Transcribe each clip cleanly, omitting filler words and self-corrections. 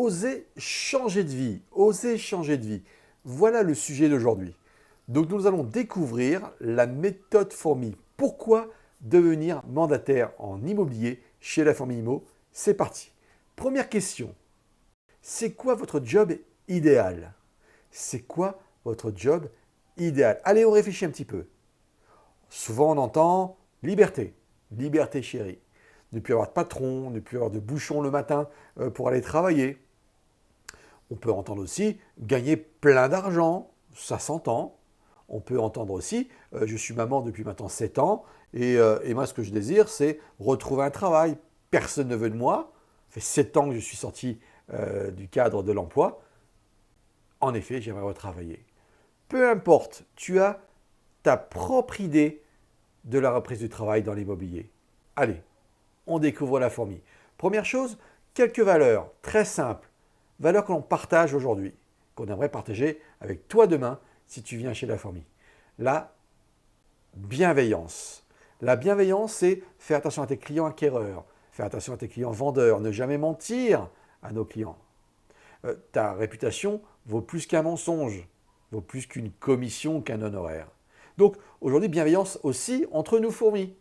Oser changer de vie, oser changer de vie. Voilà le sujet d'aujourd'hui. Donc nous allons découvrir la méthode fourmi. Pourquoi devenir mandataire en immobilier chez la Fourmi Immo? C'est parti. Première question. C'est quoi votre job idéal? C'est quoi votre job idéal? Allez, on réfléchit un petit peu. Souvent on entend liberté, liberté chérie. Ne plus avoir de patron, ne plus avoir de bouchon le matin pour aller travailler. On peut entendre aussi gagner plein d'argent, ça s'entend. On peut entendre aussi, je suis maman depuis maintenant 7 ans, et moi ce que je désire c'est retrouver un travail. Personne ne veut de moi. Ça fait 7 ans que je suis sorti du cadre de l'emploi. En effet, j'aimerais retravailler. Peu importe, tu as ta propre idée de la reprise du travail dans l'immobilier. Allez, on découvre la fourmi. Première chose, quelques valeurs très simples. Valeurs que l'on partage aujourd'hui, qu'on aimerait partager avec toi demain si tu viens chez la fourmi. La bienveillance. La bienveillance, c'est faire attention à tes clients acquéreurs, faire attention à tes clients vendeurs, ne jamais mentir à nos clients. Ta réputation vaut plus qu'un mensonge, vaut plus qu'une commission, qu'un honoraire. Donc aujourd'hui, bienveillance aussi entre nous fourmis.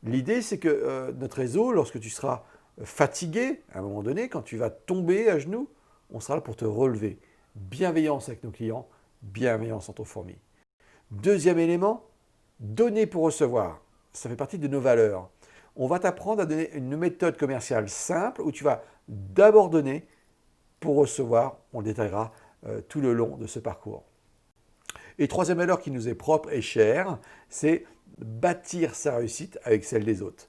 L'idée, c'est que notre réseau, lorsque tu seras fatigué, à un moment donné, quand tu vas tomber à genoux, on sera là pour te relever. Bienveillance avec nos clients, bienveillance entre fourmis. Deuxième élément, donner pour recevoir. Ça fait partie de nos valeurs. On va t'apprendre à donner une méthode commerciale simple où tu vas d'abord donner pour recevoir. On le détaillera tout le long de ce parcours. Et troisième valeur qui nous est propre et chère, c'est bâtir sa réussite avec celle des autres.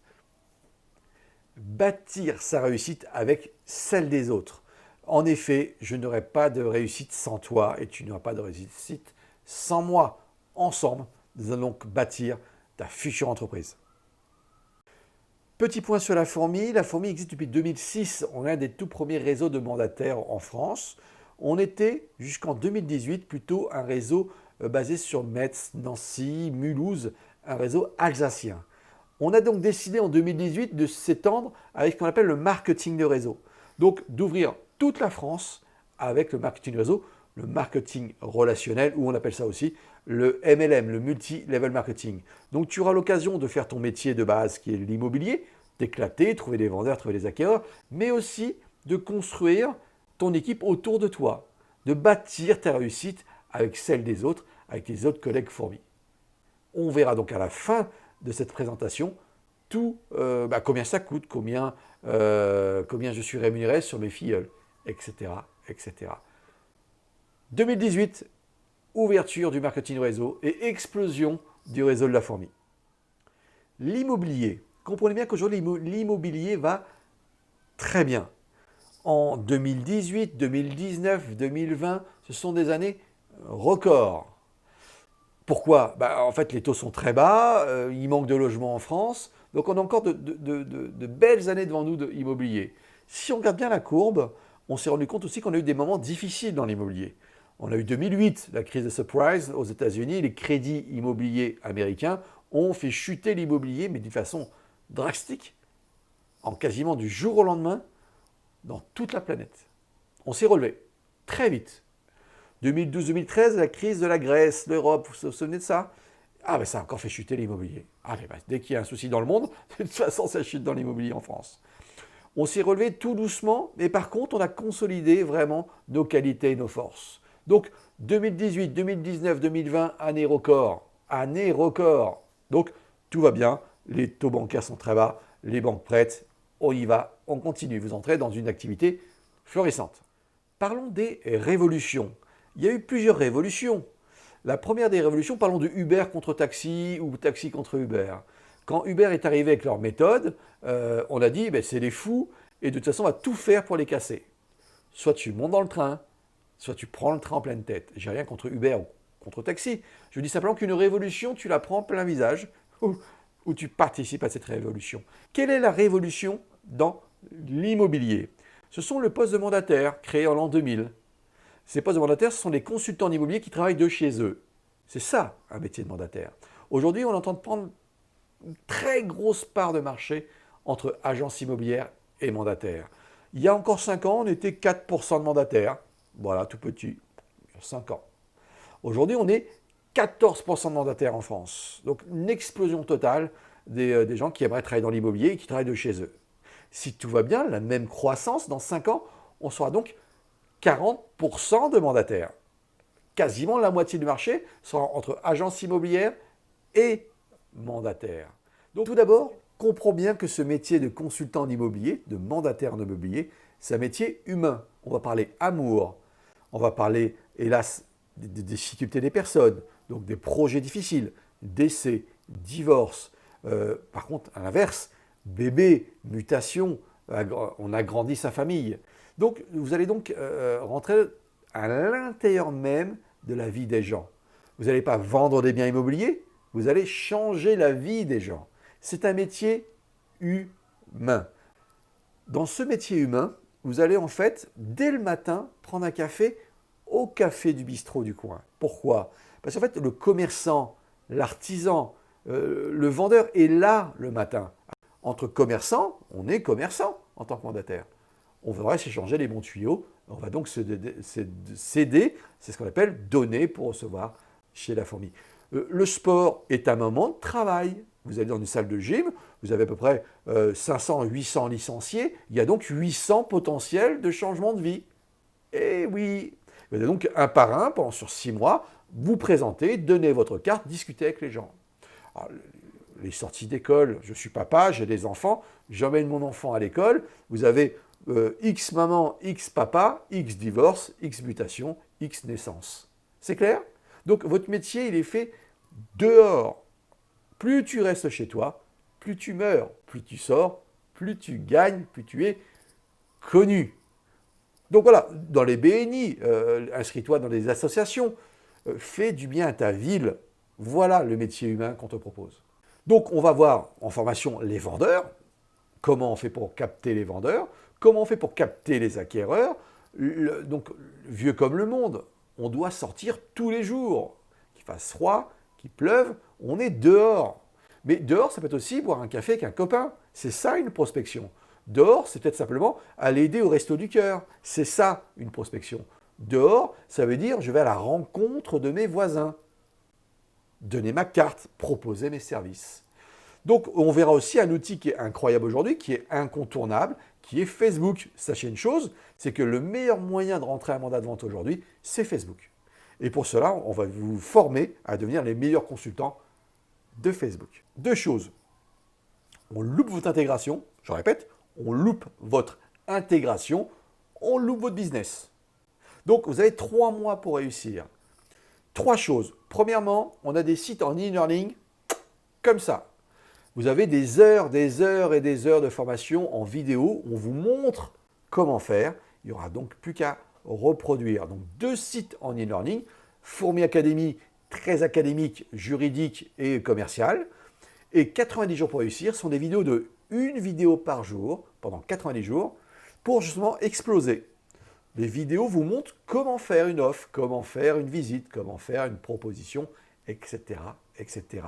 Bâtir sa réussite avec celle des autres. En effet, je n'aurai pas de réussite sans toi et tu n'auras pas de réussite sans moi. Ensemble, nous allons donc bâtir ta future entreprise. Petit point sur la fourmi. La fourmi existe depuis 2006. On est un des tout premiers réseaux de mandataires en France. On était jusqu'en 2018 plutôt un réseau basé sur Metz, Nancy, Mulhouse, un réseau alsacien. On a donc décidé en 2018 de s'étendre avec ce qu'on appelle le marketing de réseau. Donc d'ouvrir toute la France avec le marketing de réseau, le marketing relationnel, ou on appelle ça aussi le MLM, le multi-level marketing. Donc tu auras l'occasion de faire ton métier de base qui est l'immobilier, d'éclater, trouver des vendeurs, trouver des acquéreurs, mais aussi de construire ton équipe autour de toi, de bâtir ta réussite avec celle des autres, avec tes autres collègues fourmis. On verra donc à la fin de cette présentation tout, combien ça coûte, combien je suis rémunéré sur mes filleuls, etc., etc. 2018, ouverture du marketing réseau et explosion du réseau de la fourmi. L'immobilier. Comprenez bien qu'aujourd'hui, l'immobilier va très bien. En 2018, 2019, 2020, ce sont des années records. Pourquoi? En fait, les taux sont très bas, il manque de logements en France, donc on a encore de belles années devant nous d'immobilier. Si on regarde bien la courbe, on s'est rendu compte aussi qu'on a eu des moments difficiles dans l'immobilier. On a eu 2008, la crise de subprime aux États-Unis, les crédits immobiliers américains ont fait chuter l'immobilier, mais d'une façon drastique, en quasiment du jour au lendemain, dans toute la planète. On s'est relevé très vite. 2012-2013, la crise de la Grèce, l'Europe, vous vous souvenez de ça? Ça a encore fait chuter l'immobilier. Dès qu'il y a un souci dans le monde, de toute façon, ça chute dans l'immobilier en France. On s'est relevé tout doucement, mais par contre, on a consolidé vraiment nos qualités et nos forces. Donc, 2018, 2019, 2020, année record. Année record. Donc, tout va bien. Les taux bancaires sont très bas. Les banques prêtent. On y va. On continue. Vous entrez dans une activité florissante. Parlons des révolutions. Il y a eu plusieurs révolutions. La première des révolutions, parlons de Uber contre taxi ou taxi contre Uber. Quand Uber est arrivé avec leur méthode, on a dit c'est des fous et de toute façon on va tout faire pour les casser. Soit tu montes dans le train, soit tu prends le train en pleine tête. J'ai rien contre Uber ou contre taxi. Je dis simplement qu'une révolution, tu la prends plein visage ou tu participes à cette révolution. Quelle est la révolution dans l'immobilier? Ce sont le poste de mandataire créé en l'an 2000. Ces postes de mandataires, ce sont des consultants en immobilier qui travaillent de chez eux. C'est ça, un métier de mandataire. Aujourd'hui, on entend prendre une très grosse part de marché entre agences immobilières et mandataires. Il y a encore 5 ans, on était 4% de mandataires. Voilà, tout petit, 5 ans. Aujourd'hui, on est 14% de mandataires en France. Donc une explosion totale des gens qui aimeraient travailler dans l'immobilier et qui travaillent de chez eux. Si tout va bien, la même croissance, dans 5 ans, on sera donc 40% de mandataires. Quasiment la moitié du marché sera entre agences immobilières et mandataires. Donc tout d'abord, comprends bien que ce métier de consultant en immobilier, de mandataire en immobilier, c'est un métier humain. On va parler amour, on va parler, hélas, des difficultés des personnes, donc des projets difficiles, décès, divorce. Par contre, à l'inverse, bébé, mutation, on agrandit sa famille. Donc, vous allez donc rentrer à l'intérieur même de la vie des gens. Vous n'allez pas vendre des biens immobiliers, vous allez changer la vie des gens. C'est un métier humain. Dans ce métier humain, vous allez en fait, dès le matin, prendre un café au café du bistrot du coin. Pourquoi? Parce qu'en fait, le commerçant, l'artisan, le vendeur est là le matin. Entre commerçants, on est commerçant en tant que mandataire. On voudrait s'échanger les bons tuyaux. On va donc céder, c'est ce qu'on appelle donner pour recevoir chez la fourmi. Le sport est un moment de travail. Vous allez dans une salle de gym, vous avez à peu près 500, 800 licenciés. Il y a donc 800 potentiels de changement de vie. Et oui, vous allez donc un par un, pendant sur 6 mois, vous présenter, donner votre carte, discuter avec les gens. Alors, les sorties d'école, je suis papa, j'ai des enfants, j'emmène mon enfant à l'école, vous avez X maman, X papa, X divorce, X mutation, X naissance. C'est clair? Donc votre métier, il est fait dehors. Plus tu restes chez toi, plus tu meurs, plus tu sors, plus tu gagnes, plus tu es connu. Donc voilà, dans les BNI, inscris-toi dans des associations, fais du bien à ta ville. Voilà le métier humain qu'on te propose. Donc on va voir en formation les vendeurs, comment on fait pour capter les vendeurs, comment on fait pour capter les acquéreurs. Donc vieux comme le monde, on doit sortir tous les jours. Qu'il fasse froid, qu'il pleuve, on est dehors. Mais dehors, ça peut être aussi boire un café avec un copain. C'est ça une prospection. Dehors, c'est peut-être simplement aller aider au resto du cœur. C'est ça une prospection. Dehors, ça veut dire je vais à la rencontre de mes voisins. Donner ma carte, proposer mes services. Donc on verra aussi un outil qui est incroyable aujourd'hui, qui est incontournable, qui est Facebook. Sachez une chose, c'est que le meilleur moyen de rentrer un mandat de vente aujourd'hui, c'est Facebook. Et pour cela, on va vous former à devenir les meilleurs consultants de Facebook. Deux choses. On loupe votre intégration, je répète, on loupe votre intégration, on loupe votre business. Donc vous avez 3 mois pour réussir. 3 choses. Premièrement, on a des sites en e-learning comme ça. Vous avez des heures et des heures de formation en vidéo. On vous montre comment faire. Il n'y aura donc plus qu'à reproduire. Donc 2 sites en e-learning. Fourmi Academy, très académique, juridique et commercial. Et 90 jours pour réussir sont des vidéos de 1 vidéo par jour pendant 90 jours pour justement exploser. Les vidéos vous montrent comment faire une offre, comment faire une visite, comment faire une proposition, etc., etc.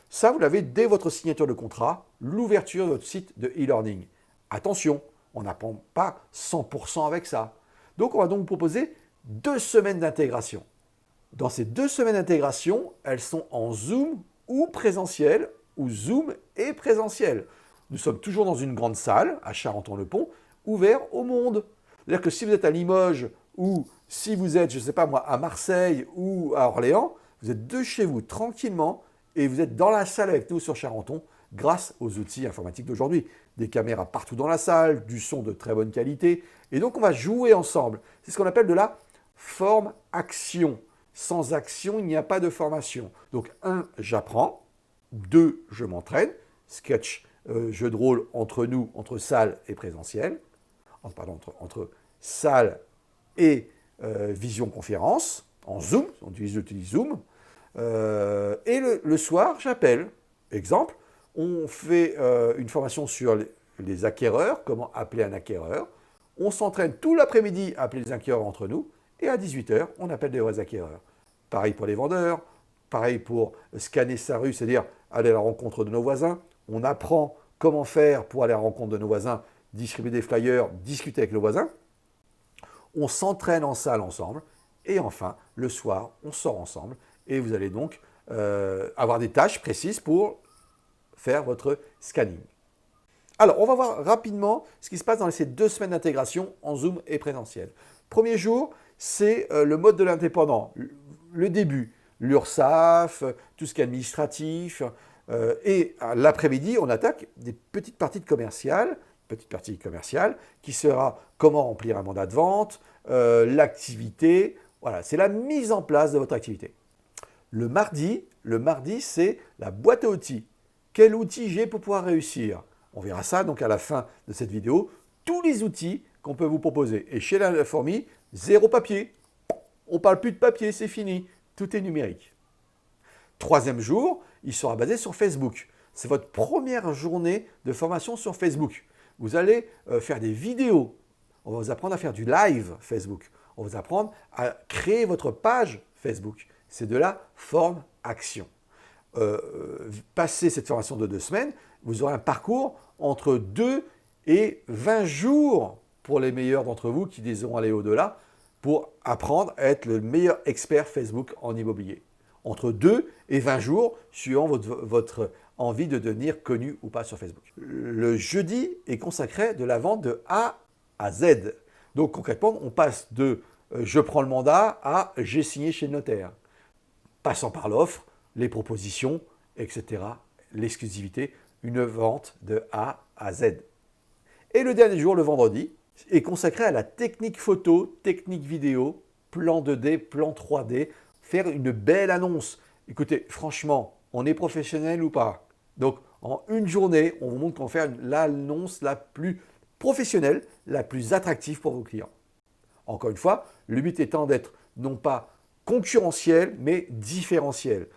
Ça, vous l'avez dès votre signature de contrat, l'ouverture de votre site de e-learning. Attention, on n'apprend pas 100% avec ça. Donc, on va donc vous proposer 2 semaines d'intégration. Dans ces 2 semaines d'intégration, elles sont en Zoom ou présentiel, ou Zoom et présentiel. Nous sommes toujours dans une grande salle, à Charenton-le-Pont, ouvert au monde. C'est-à-dire que si vous êtes à Limoges, ou si vous êtes, je ne sais pas moi, à Marseille ou à Orléans, vous êtes de chez vous tranquillement, et vous êtes dans la salle avec nous sur Charenton grâce aux outils informatiques d'aujourd'hui. Des caméras partout dans la salle, du son de très bonne qualité. Et donc, on va jouer ensemble. C'est ce qu'on appelle de la forme-action. Sans action, il n'y a pas de formation. Donc, 1, j'apprends. 2, je m'entraîne. Sketch, jeu de rôle entre nous, entre salle et présentiel. Entre salle et visioconférence, en Zoom. On utilise Zoom. Et le soir, j'appelle. Exemple, on fait une formation sur les acquéreurs, comment appeler un acquéreur. On s'entraîne tout l'après-midi à appeler les acquéreurs entre nous. Et à 18h, on appelle des vrais acquéreurs. Pareil pour les vendeurs, pareil pour scanner sa rue, c'est-à-dire aller à la rencontre de nos voisins. On apprend comment faire pour aller à la rencontre de nos voisins distribuer des flyers, discuter avec le voisin. On s'entraîne en salle ensemble. Et enfin, le soir, on sort ensemble. Et vous allez donc avoir des tâches précises pour faire votre scanning. Alors, on va voir rapidement ce qui se passe dans ces 2 semaines d'intégration en Zoom et présentiel. Premier jour, c'est le mode de l'indépendant, le début, l'URSSAF, tout ce qui est administratif. Et à l'après-midi, on attaque des petites parties commerciales, qui sera comment remplir un mandat de vente, l'activité. Voilà, c'est la mise en place de votre activité. Le mardi, c'est la boîte à outils. Quel outil j'ai pour pouvoir réussir? On verra ça donc à la fin de cette vidéo. Tous les outils qu'on peut vous proposer. Et chez la fourmi, 0 papier. On ne parle plus de papier, c'est fini. Tout est numérique. 3e jour, il sera basé sur Facebook. C'est votre première journée de formation sur Facebook. Vous allez faire des vidéos. On va vous apprendre à faire du live Facebook. On va vous apprendre à créer votre page Facebook. C'est de la forme-action. Passer cette formation de 2 semaines, vous aurez un parcours entre 2 et 20 jours pour les meilleurs d'entre vous qui désireront aller au-delà pour apprendre à être le meilleur expert Facebook en immobilier. Entre 2 et 20 jours, suivant votre envie de devenir connu ou pas sur Facebook. Le jeudi est consacré de la vente de A à Z. Donc concrètement, on passe de je prends le mandat à j'ai signé chez le notaire. Passant par l'offre, les propositions, etc., l'exclusivité, une vente de A à Z. Et le dernier jour, le vendredi, est consacré à la technique photo, technique vidéo, plan 2D, plan 3D, faire une belle annonce. Écoutez, franchement, on est professionnel ou pas? Donc, en une journée, on vous montre comment faire l'annonce la plus professionnelle, la plus attractive pour vos clients. Encore une fois, le but étant d'être non pas concurrentiel, mais différentiel.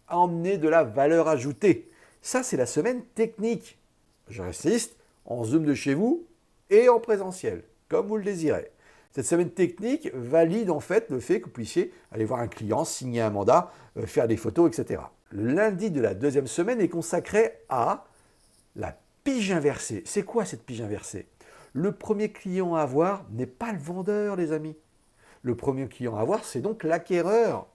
Emmener de la valeur ajoutée. Ça, c'est la semaine technique. Je résiste en Zoom de chez vous et en présentiel, comme vous le désirez. Cette semaine technique valide en fait le fait que vous puissiez aller voir un client, signer un mandat, faire des photos, etc. Le lundi de la 2e semaine est consacré à la pige inversée. C'est quoi cette pige inversée? Le premier client à avoir n'est pas le vendeur, les amis. Le premier client à avoir, c'est donc l'acquéreur.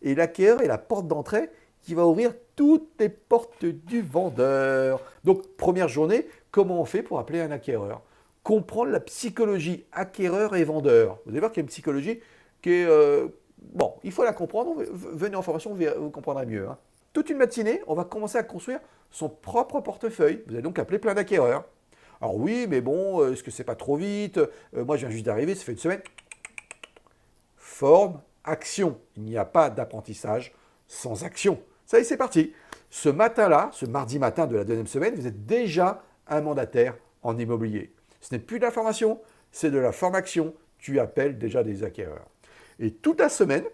Et l'acquéreur est la porte d'entrée qui va ouvrir toutes les portes du vendeur. Donc, première journée, comment on fait pour appeler un acquéreur? Comprendre la psychologie acquéreur et vendeur. Vous allez voir qu'il y a une psychologie qui est... bon, il faut la comprendre. Venez en formation, vous comprendrez mieux. Hein. Toute une matinée, on va commencer à construire son propre portefeuille. Vous allez donc appeler plein d'acquéreurs. Alors oui, mais bon, est-ce que c'est pas trop vite? Moi, je viens juste d'arriver, ça fait une semaine. Forme, action. Il n'y a pas d'apprentissage sans action. Ça y est, c'est parti. Ce matin-là, ce mardi matin de la 2e semaine, vous êtes déjà un mandataire en immobilier. Ce n'est plus de l'information, c'est de la formation. Tu appelles déjà des acquéreurs. Et toute la semaine,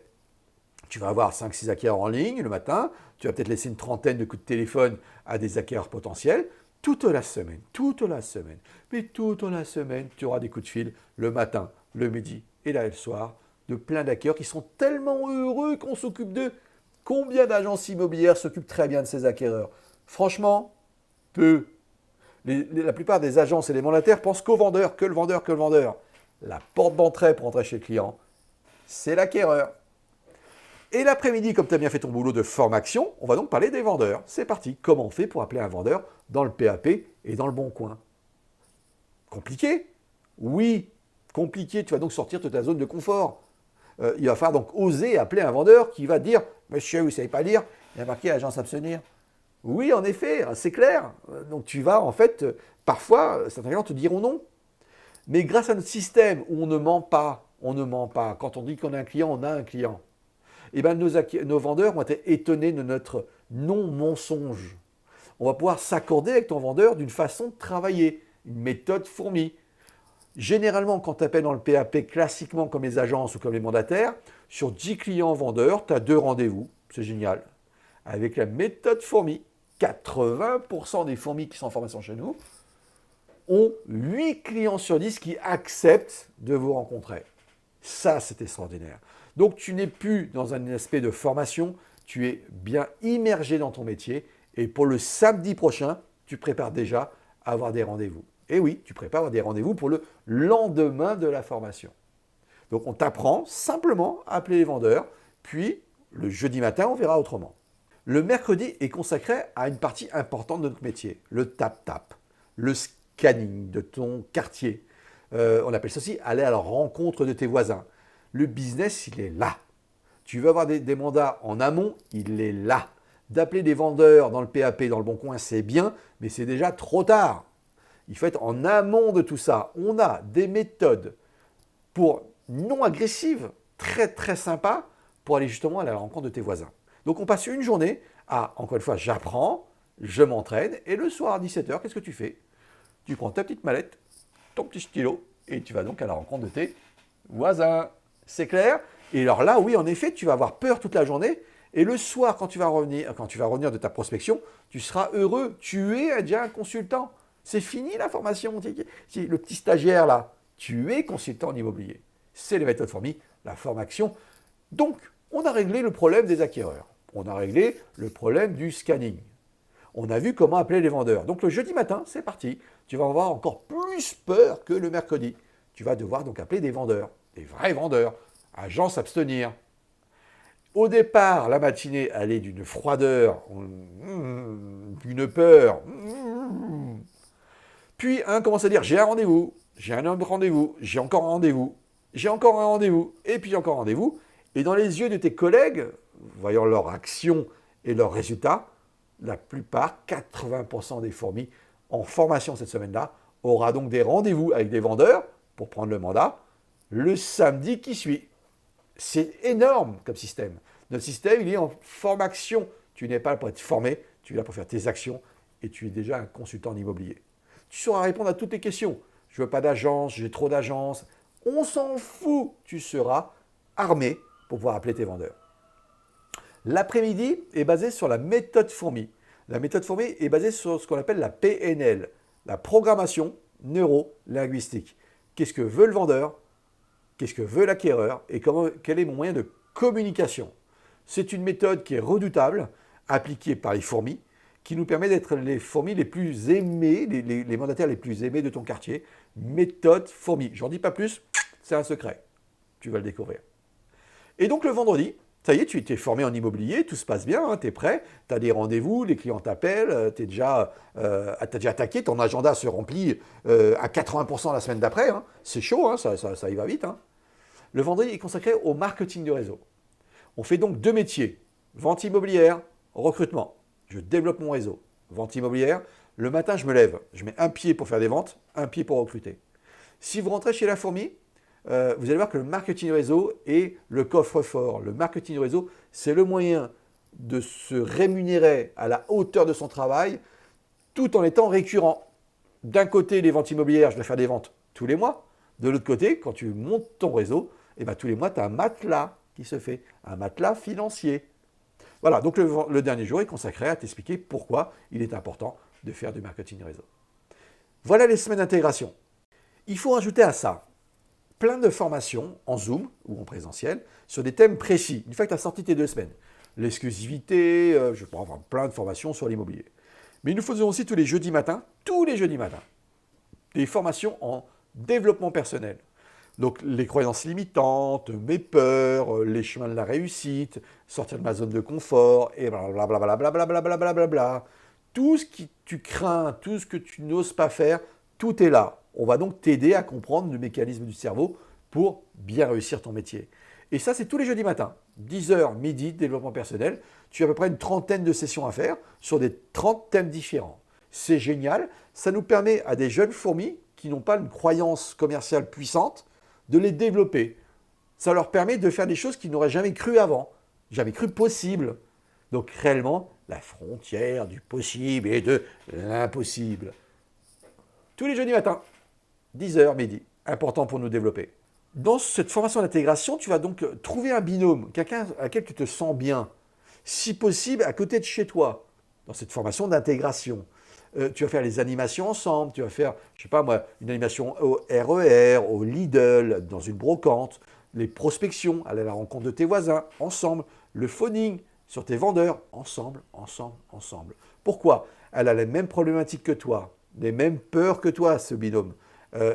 tu vas avoir 5-6 acquéreurs en ligne le matin. Tu vas peut-être laisser une trentaine de coups de téléphone à des acquéreurs potentiels. Toute la semaine. Mais toute la semaine, tu auras des coups de fil le matin, le midi et là le soir de plein d'acquéreurs qui sont tellement heureux qu'on s'occupe d'eux. Combien d'agences immobilières s'occupent très bien de ces acquéreurs? Franchement, peu. La plupart des agences et des mandataires pensent qu'au vendeur, que le vendeur. La porte d'entrée pour entrer chez le client, c'est l'acquéreur. Et l'après-midi, comme tu as bien fait ton boulot de formation, on va donc parler des vendeurs. C'est parti. Comment on fait pour appeler un vendeur dans le PAP et dans le Bon Coin? Compliqué? Oui, compliqué. Tu vas donc sortir de ta zone de confort. Il va falloir donc oser appeler un vendeur qui va dire « Monsieur, vous ne savez pas lire, il y a marqué agence abstenir ». Oui, en effet, c'est clair. Donc tu vas en fait, parfois, certains clients te diront non. Mais grâce à notre système où on ne ment pas, quand on dit qu'on a un client, on a un client, eh bien nos vendeurs vont être étonnés de notre non-mensonge. On va pouvoir s'accorder avec ton vendeur d'une façon de travailler, une méthode fourmi. Généralement, quand tu appelles dans le PAP classiquement comme les agences ou comme les mandataires, sur 10 clients vendeurs, tu as 2 rendez-vous. C'est génial. Avec la méthode fourmi, 80% des fourmis qui sont en formation chez nous ont 8 clients sur 10 qui acceptent de vous rencontrer. Ça, c'est extraordinaire. Donc, tu n'es plus dans un aspect de formation, tu es bien immergé dans ton métier. Et pour le samedi prochain, tu prépares déjà à avoir des rendez-vous. Et oui, tu prépares des rendez-vous pour le lendemain de la formation. Donc on t'apprend simplement à appeler les vendeurs, puis le jeudi matin, on verra autrement. Le mercredi est consacré à une partie importante de notre métier, le tap-tap, le scanning de ton quartier. On appelle ça aussi aller à la rencontre de tes voisins. Le business, il est là. Tu veux avoir des mandats en amont, il est là. D'appeler des vendeurs dans le PAP, dans le Bon Coin, c'est bien, mais c'est déjà trop tard. Il faut être en amont de tout ça. On a des méthodes pour non agressives, très très sympas, pour aller justement à la rencontre de tes voisins. Donc on passe une journée à, encore une fois, j'apprends, je m'entraîne, et le soir à 17h, qu'est-ce que tu fais? Tu prends ta petite mallette, ton petit stylo, et tu vas donc à la rencontre de tes voisins. C'est clair? Et alors là, oui, en effet, tu vas avoir peur toute la journée, et le soir, quand tu vas revenir de ta prospection, tu seras heureux. Tu es déjà un consultant. C'est fini la formation. Le petit stagiaire là, tu es consultant en immobilier. C'est les méthodes Formi, la formation. Donc, on a réglé le problème des acquéreurs. On a réglé le problème du scanning. On a vu comment appeler les vendeurs. Donc le jeudi matin, c'est parti. Tu vas avoir encore plus peur que le mercredi. Tu vas devoir donc appeler des vendeurs, des vrais vendeurs. Agents s'abstenir. Au départ, la matinée, elle est d'une froideur, d'une peur. Puis un commence à dire, j'ai un rendez-vous, j'ai un autre rendez-vous, j'ai encore un rendez-vous, j'ai encore un rendez-vous, et puis encore un rendez-vous. Et dans les yeux de tes collègues, voyant leur action et leurs résultats, la plupart, 80% des fourmis en formation cette semaine-là, aura donc des rendez-vous avec des vendeurs pour prendre le mandat le samedi qui suit. C'est énorme comme système. Notre système, il est en formation. Tu n'es pas là pour être formé, tu es là pour faire tes actions et tu es déjà un consultant en immobilier. Tu sauras répondre à toutes tes questions. Je ne veux pas d'agence, j'ai trop d'agences. On s'en fout. Tu seras armé pour pouvoir appeler tes vendeurs. L'après-midi est basé sur la méthode fourmi. La méthode fourmi est basée sur ce qu'on appelle la PNL, la programmation neuro-linguistique. Qu'est-ce que veut le vendeur? Qu'est-ce que veut l'acquéreur et quel est mon moyen de communication? C'est une méthode qui est redoutable, appliquée par les fourmis, qui nous permet d'être les fourmis les plus aimées, les mandataires les plus aimés de ton quartier. Méthode fourmi. J'en dis pas plus, c'est un secret. Tu vas le découvrir. Et donc le vendredi, ça y est, tu es formé en immobilier, tout se passe bien, hein, tu es prêt, tu as des rendez-vous, les clients t'appellent, tu as déjà attaqué, ton agenda se remplit à 80% la semaine d'après. Hein. C'est chaud, hein, ça y va vite. Hein. Le vendredi est consacré au marketing de réseau. On fait donc deux métiers, vente immobilière, recrutement. Je développe mon réseau. Vente immobilière, le matin je me lève, je mets un pied pour faire des ventes, un pied pour recruter. Si vous rentrez chez la fourmi, vous allez voir que le marketing réseau est le coffre-fort. Le marketing réseau, c'est le moyen de se rémunérer à la hauteur de son travail tout en étant récurrent. D'un côté, les ventes immobilières, je dois faire des ventes tous les mois. De l'autre côté, quand tu montes ton réseau, eh ben, tous les mois, tu as un matelas qui se fait, un matelas financier. Voilà, donc le dernier jour est consacré à t'expliquer pourquoi il est important de faire du marketing réseau. Voilà les semaines d'intégration. Il faut rajouter à ça plein de formations en Zoom ou en présentiel sur des thèmes précis. Une fois que tu as sorti tes 2 semaines, l'exclusivité, je pourrais avoir plein de formations sur l'immobilier. Mais nous faisons aussi tous les jeudis matins, des formations en développement personnel. Donc les croyances limitantes, mes peurs, les chemins de la réussite, sortir de ma zone de confort, et blablabla. Tout ce que tu crains, tout ce que tu n'oses pas faire, tout est là. On va donc t'aider à comprendre le mécanisme du cerveau pour bien réussir ton métier. Et ça, c'est tous les jeudis matins, 10h, midi, développement personnel. Tu as à peu près une trentaine de sessions à faire sur des 30 thèmes différents. C'est génial. Ça nous permet à des jeunes fourmis qui n'ont pas une croyance commerciale puissante de les développer. Ça leur permet de faire des choses qu'ils n'auraient jamais cru avant, jamais cru possible. Donc réellement, la frontière du possible et de l'impossible. Tous les jeudis matins, 10h, midi. Important pour nous développer. Dans cette formation d'intégration, tu vas donc trouver un binôme, quelqu'un à qui tu te sens bien, si possible à côté de chez toi, dans cette formation d'intégration. Tu vas faire les animations ensemble, tu vas faire, je sais pas moi, une animation au RER, au Lidl, dans une brocante, les prospections, aller à la rencontre de tes voisins, ensemble, le phoning sur tes vendeurs, ensemble. Pourquoi? Elle a les mêmes problématiques que toi. les mêmes peurs que toi, ce binôme.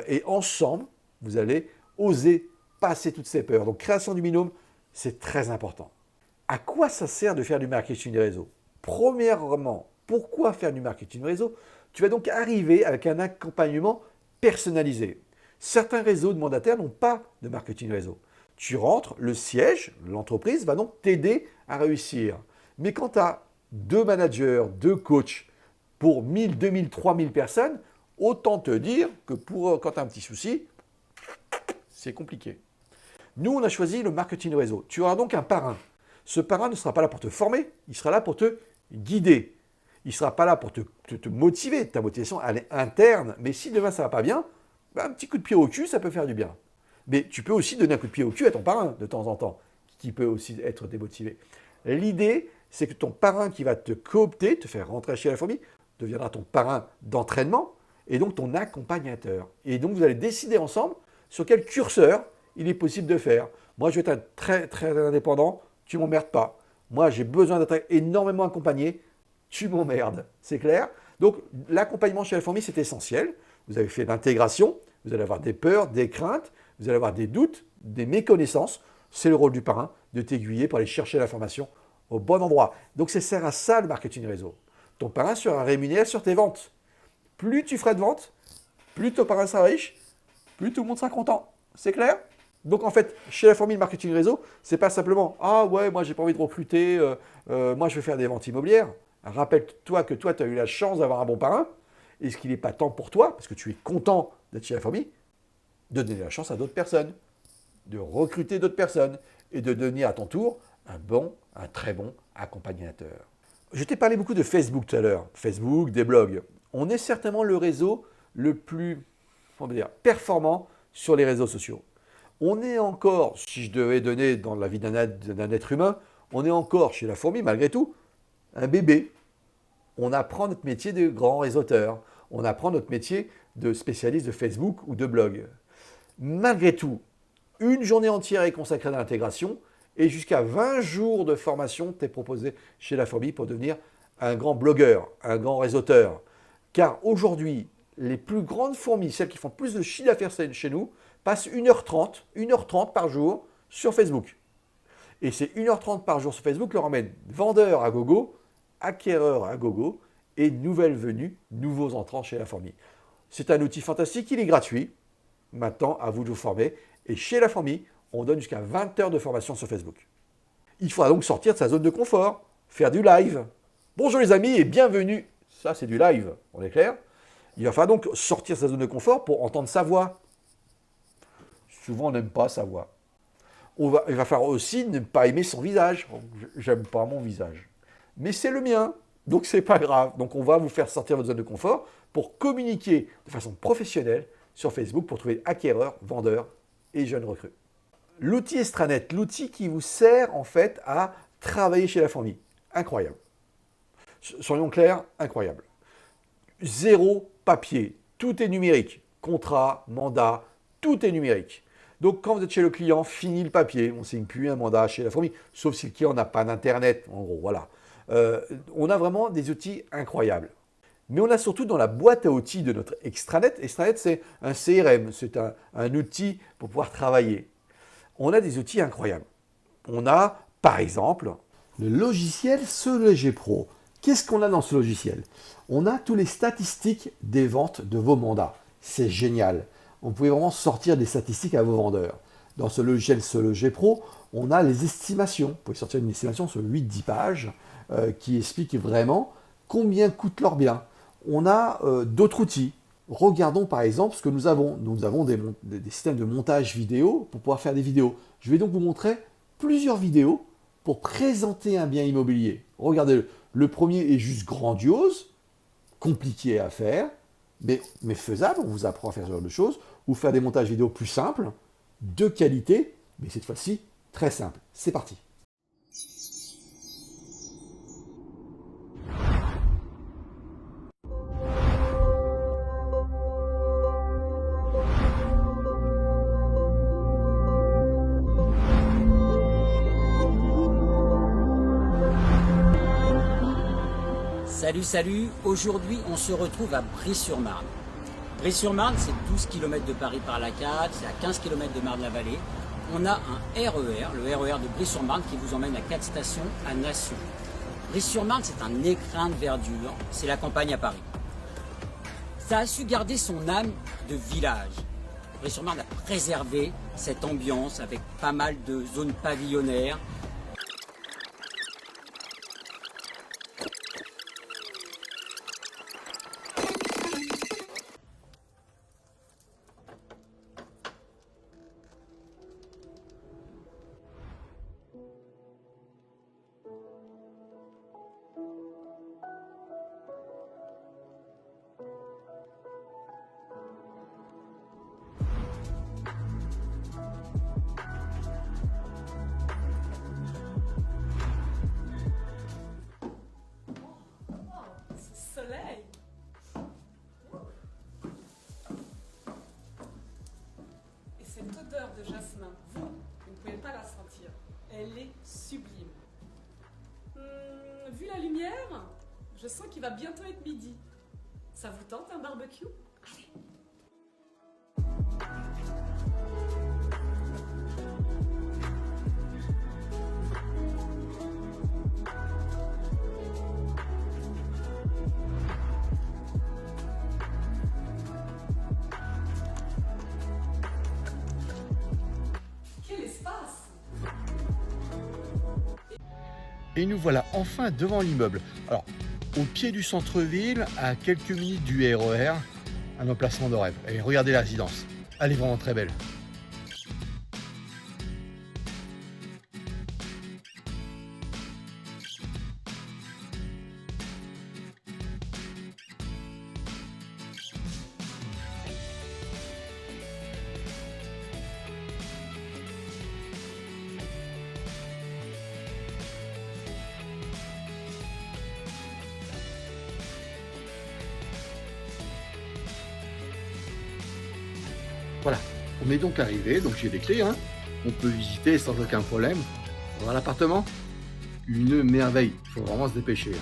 Et ensemble, vous allez oser passer toutes ces peurs. Donc, création du binôme, c'est très important. À quoi ça sert de faire du marketing réseau? Premièrement, pourquoi faire du marketing réseau? Tu vas donc arriver avec un accompagnement personnalisé. Certains réseaux de mandataires n'ont pas de marketing réseau. Tu rentres, le siège, l'entreprise va donc t'aider à réussir. Mais quand tu as 2 managers, 2 coachs pour 1000, 2000, 3000 personnes, autant te dire que quand tu as un petit souci, c'est compliqué. Nous, on a choisi le marketing réseau. Tu auras donc un parrain. Ce parrain ne sera pas là pour te former, il sera là pour te guider. Il ne sera pas là pour te motiver. Ta motivation, elle est interne. Mais si demain, ça ne va pas bien, un petit coup de pied au cul, ça peut faire du bien. Mais tu peux aussi donner un coup de pied au cul à ton parrain de temps en temps, qui peut aussi être démotivé. L'idée, c'est que ton parrain qui va te coopter, te faire rentrer chez la famille, deviendra ton parrain d'entraînement et donc ton accompagnateur. Et donc, vous allez décider ensemble sur quel curseur il est possible de faire. Moi, je vais être très, très indépendant, tu ne m'emmerdes pas. Moi, j'ai besoin d'être énormément accompagné, tu m'emmerdes. C'est clair? Donc, l'accompagnement chez la famille, c'est essentiel. Vous avez fait l'intégration, vous allez avoir des peurs, des craintes, vous allez avoir des doutes, des méconnaissances. C'est le rôle du parrain de t'aiguiller pour aller chercher l'information au bon endroit. Donc, ça sert à ça le marketing réseau. Ton parrain sera rémunéré sur tes ventes. Plus tu feras de ventes, plus ton parrain sera riche, plus tout le monde sera content. C'est clair? Donc en fait, chez la famille marketing réseau, c'est pas simplement « Ah ouais, moi j'ai pas envie de recruter, moi je vais faire des ventes immobilières ». Rappelle-toi que toi, tu as eu la chance d'avoir un bon parrain. Est-ce qu'il n'est pas temps pour toi, parce que tu es content d'être chez la famille, de donner la chance à d'autres personnes, de recruter d'autres personnes et de devenir à ton tour un très bon accompagnateur. Je t'ai parlé beaucoup de Facebook tout à l'heure. Facebook, des blogs. On est certainement le réseau le plus performant sur les réseaux sociaux. On est encore, si je devais donner dans la vie d'un être humain, on est encore chez la fourmi, malgré tout, un bébé. On apprend notre métier de grand réseauteur. On apprend notre métier de spécialiste de Facebook ou de blog. Malgré tout, une journée entière est consacrée à l'intégration et jusqu'à 20 jours de formation t'est proposé chez la fourmi pour devenir un grand blogueur, un grand réseauteur. Car aujourd'hui, les plus grandes fourmis, celles qui font plus de chiffre d'affaires chez nous, passent 1h30 par jour sur Facebook. Et ces 1h30 par jour sur Facebook leur emmènent vendeurs à gogo, acquéreurs à gogo et nouvelles venues, nouveaux entrants chez la fourmi. C'est un outil fantastique, il est gratuit. Maintenant, à vous de vous former. Et chez la fourmi, on donne jusqu'à 20 heures de formation sur Facebook. Il faudra donc sortir de sa zone de confort, faire du live. Bonjour les amis et bienvenue. Ça, c'est du live, on est clair? Il va falloir donc sortir de sa zone de confort pour entendre sa voix. Souvent, on n'aime pas sa voix. Il va falloir aussi ne pas aimer son visage. J'aime pas mon visage. Mais c'est le mien, donc c'est pas grave. Donc on va vous faire sortir de votre zone de confort pour communiquer de façon professionnelle sur Facebook pour trouver acquéreurs, vendeurs et jeunes recrues. L'outil Extranet, l'outil qui vous sert en fait à travailler chez la famille. Incroyable. Soyons clairs, incroyable. Zéro papier, tout est numérique. Contrat, mandat, tout est numérique. Donc quand vous êtes chez le client, fini le papier, on ne signe plus un mandat chez la fourmi, sauf si le client n'a pas d'internet, en gros, voilà. On a vraiment des outils incroyables. Mais on a surtout dans la boîte à outils de notre Extranet. Extranet, c'est un CRM, c'est un outil pour pouvoir travailler. On a des outils incroyables. On a, par exemple, le logiciel Sologer Pro. Qu'est-ce qu'on a dans ce logiciel? On a toutes les statistiques des ventes de vos mandats. C'est génial. On peut vraiment sortir des statistiques à vos vendeurs. Dans ce logiciel Sologer Pro, on a les estimations. Vous pouvez sortir une estimation sur 8-10 pages qui explique vraiment combien coûtent leurs biens. On a d'autres outils. Regardons par exemple ce que nous avons. Nous avons des systèmes de montage vidéo pour pouvoir faire des vidéos. Je vais donc vous montrer plusieurs vidéos pour présenter un bien immobilier. Regardez-le. Le premier est juste grandiose, compliqué à faire, mais faisable. On vous apprend à faire ce genre de choses. Ou faire des montages vidéo plus simples, de qualité, mais cette fois-ci très simple. C'est parti. Salut, salut. Aujourd'hui, on se retrouve à Bry-sur-Marne. Bry-sur-Marne, c'est 12 km de Paris par la 4, c'est à 15 km de Marne-la-Vallée. On a un RER, le RER de Bry-sur-Marne, qui vous emmène à 4 stations à Nation. Bry-sur-Marne, c'est un écrin de verdure, c'est la campagne à Paris. Ça a su garder son âme de village. Bry-sur-Marne a préservé cette ambiance avec pas mal de zones pavillonnaires. Soleil. Et cette odeur de jasmin, vous ne pouvez pas la sentir. Elle est sublime. Vu la lumière, je sens qu'il va bientôt être midi. Ça vous tente un barbecue? Allez. Quel espace! Et nous voilà enfin devant l'immeuble. Alors, au pied du centre-ville, à quelques minutes du RER, un emplacement de rêve. Et regardez la résidence, elle est vraiment très belle. Voilà, on est donc arrivé, donc j'ai des clés, hein. On peut visiter sans aucun problème. Voilà l'appartement, une merveille, il faut vraiment se dépêcher.